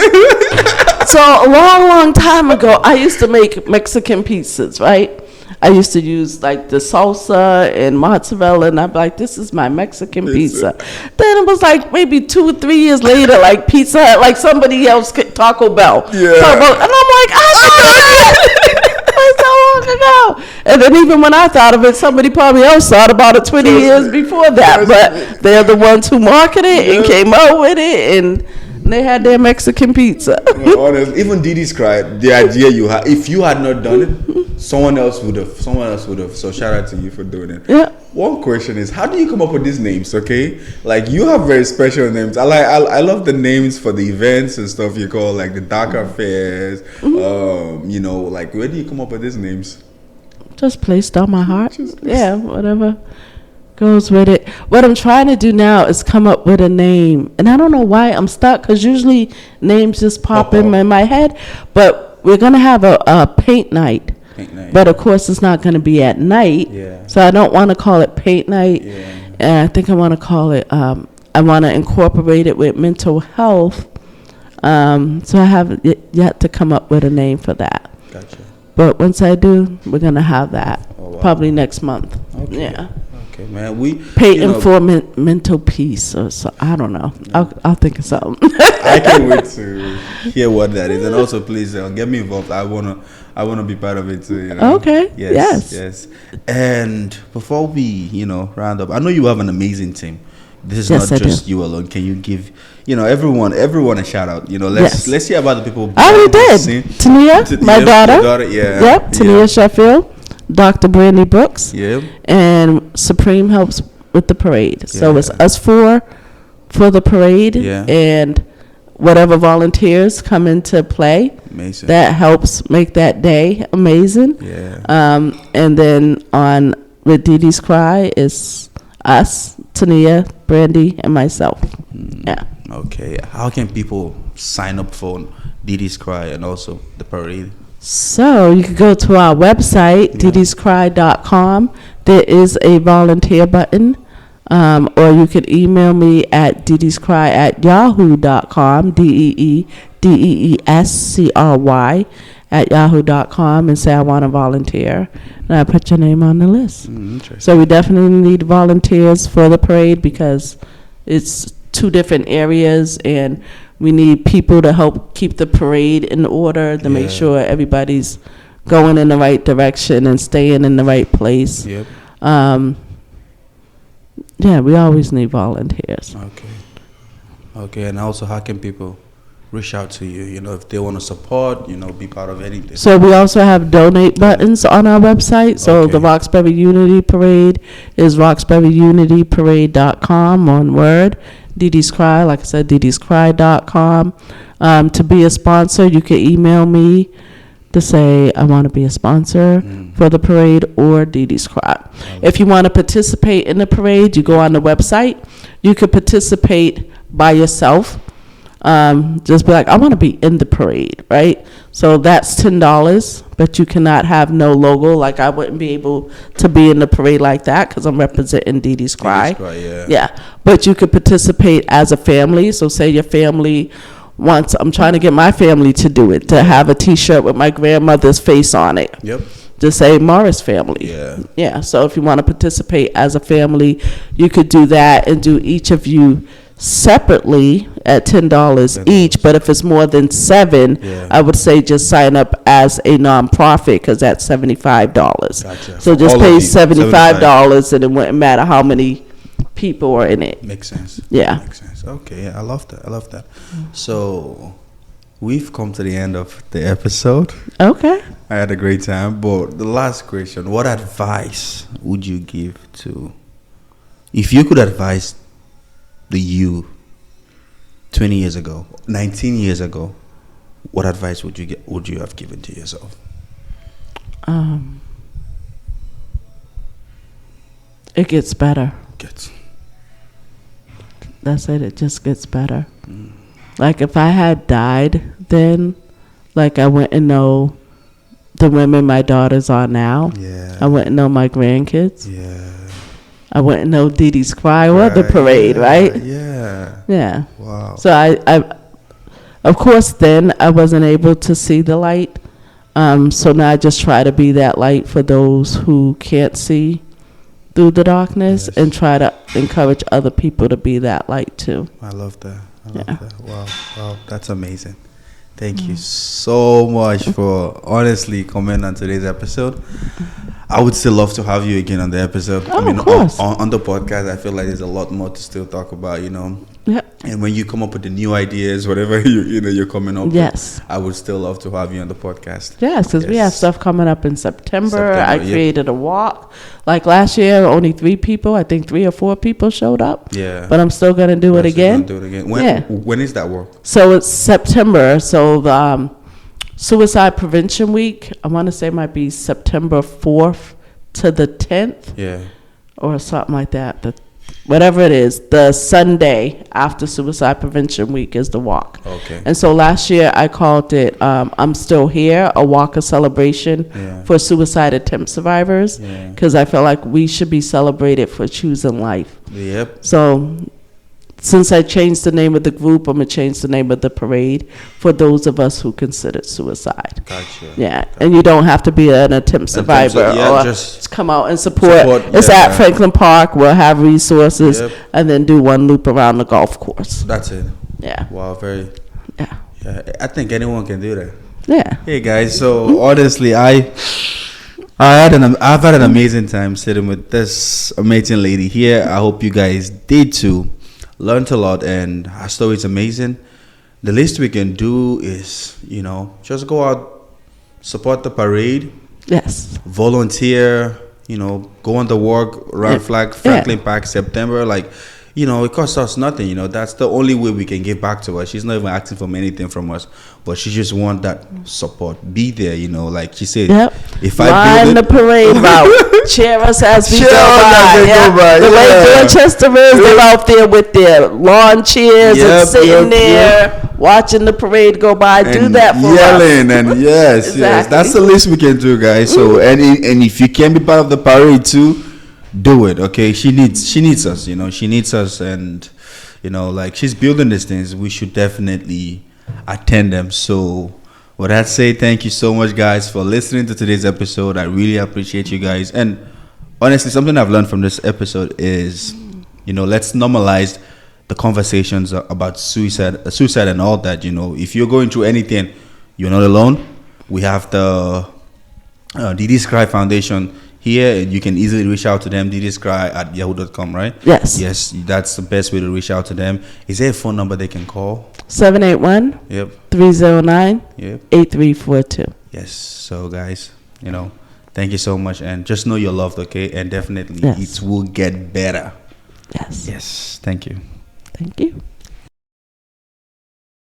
So a long time ago, I used to make Mexican pizzas, right? I used to use like the salsa and mozzarella, and I'd be like, this is my Mexican pizza. Then it was like maybe 2 or 3 years later, like Pizza Hut, like somebody else, Taco Bell. Yeah. And I'm like, I thought so long ago. And then even when I thought of it, somebody probably else thought about it 20 years before that. But they're the ones who marketed it and came out with it, and they had their Mexican pizza. Well, honestly, even DeeDee's cried. The idea you had, if you had not done it, someone else would have. So shout out to you for doing it. Yeah. One question is, how do you come up with these names? Okay, like, you have very special names. I love the names for the events and stuff you call, like the Dakar fairs. Like, where do you come up with these names? Just placed on my heart. Yeah, whatever goes with it. What I'm trying to do now is come up with a name, and I don't know why I'm stuck, because usually names just pop in my head. But we're gonna have a paint night. But of course it's not going to be at night, so I don't want to call it paint night. And I think I want to call it, I want to incorporate it with mental health. So I haven't yet to come up with a name for that. Gotcha. But once I do, we're going to have that probably next month. Okay. Yeah. Okay, man. Painting for mental peace, or so, I don't know. I'll think of something. I can't wait to hear what that is, and also please get me involved. I wanna be part of it too. Okay. Yes. And before we round up, I know you have an amazing team. This is not just you alone. Can you give everyone a shout out? Let's hear about the people. I already did. Tania, my daughter. Yep. Tania Sheffield. Dr. Brandy Brooks, and Supreme helps with the parade. So it's us four for the parade, and whatever volunteers come into play. Amazing. That helps make that day amazing. And then with DeeDee's Cry is us, Tania, Brandy, and myself. Yeah. Okay. How can people sign up for DeeDee's Cry and also the parade? So you can go to our website, deedescry.com. There is a volunteer button, or you can email me at deedescry@yahoo.com, DeeDeescry @yahoo.com, and say I want to volunteer, and I put your name on the list. So we definitely need volunteers for the parade, because it's 2 different areas, and we need people to help keep the parade in order, to make sure everybody's going in the right direction and staying in the right place. We always need volunteers. Okay, and also, how can people reach out to you, if they want to support, be part of anything? So we also have donate buttons on our website. So the Roxbury Unity Parade is roxburyunityparade.com, one word. DeeDee's Cry, like I said, deedescry.com. To be a sponsor, you can email me to say I want to be a sponsor for the parade, or DeeDee's Cry. If you want to participate in the parade, you go on the website. You can participate by yourself, just be like, I want to be in the parade, right? So that's $10, but you cannot have no logo. Like I wouldn't be able to be in the parade like that because I'm representing DeeDee's Cry. Yeah, but you could participate as a family. So say your family wants, I'm trying to get my family to do it, to have a T-shirt with my grandmother's face on it. Yep. To say Morris family. Yeah. So if you want to participate as a family, you could do that and do each of you separately at $10 each. But if it's more than 7, I would say just sign up as a nonprofit because that's $75. Gotcha. So just pay $75 and it wouldn't matter how many people are in it. Makes sense. Yeah. Makes sense. Okay. Yeah, I love that. So we've come to the end of the episode. Okay. I had a great time, but the last question, what advice would you give to, if you could advise the you 20 years ago, 19 years ago, what advice would you have given to yourself? It gets better. Gets. That's it. It just gets better. Like if I had died then, like I wouldn't know the women my daughters are now. Yeah. I wouldn't know my grandkids. Yeah. I wouldn't know DeeDee's Cry or the parade, right? Yeah. Yeah. Wow. So I of course then I wasn't able to see the light. So now I just try to be that light for those who can't see through the darkness and try to encourage other people to be that light too. I love that. Wow, that's amazing. Thank you so much for honestly coming on today's episode. I would still love to have you again on the episode. Of course. On the podcast, I feel like there's a lot more to still talk about, Yeah. And when you come up with the new ideas, whatever you're coming up with, I would still love to have you on the podcast. Yes, because we have stuff coming up in September. I created a walk. Like last year, only 3 people, I think 3 or 4 people showed up. Yeah. But I'm still going to do it again. When is that work? So it's September. So the Suicide Prevention Week, I want to say might be September 4th to the 10th. Yeah. Or something like that. But whatever it is, the Sunday after Suicide Prevention Week is the walk. Okay. And so last year I called it I'm Still Here, a walk of celebration for suicide attempt survivors, because I felt like we should be celebrated for choosing life. Yep. So since I changed the name of the group, I'm going to change the name of the parade for those of us who considered suicide. Gotcha. Yeah, and you don't have to be an attempt survivor or just come out and support. It's at Franklin Park. We'll have resources and then do one loop around the golf course. That's it. Yeah. Wow, very. Yeah. I think anyone can do that. Yeah. Hey guys, so honestly, I've had an amazing time sitting with this amazing lady here. I hope you guys did too. Learned a lot, and her story is amazing. The least we can do is, just go out, support the parade. Yes. Volunteer, go on the walk around Franklin Park, September. Like, it costs us nothing. That's the only way we can give back to her. She's not even asking for anything from us, but she just want that support. Be there, like she said. Yep. If I build the parade route, cheer us as we go by. The way Dorchester is, they're out there with their lawn chairs and sitting there watching the parade go by. And do that for yelling us. And yes, that's the least we can do, guys. So and if you can be part of the parade too, do it. Okay, she needs us. She needs us, and like she's building these things. We should definitely attend them. So with that said, thank you so much, guys, for listening to today's episode. I really appreciate you guys. And honestly, something I've learned from this episode is, let's normalize the conversations about suicide and all that. If you're going through anything, you're not alone. We have the DeeDee's Cry Foundation here, and you can easily reach out to them, DeeDee'sCry@yahoo.com, right? Yes, that's the best way to reach out to them. Is there a phone number they can call? 781 309 8342. Yes. So guys, thank you so much, and just know you're loved, okay? And definitely it will get better. Yes. Thank you. Thank you.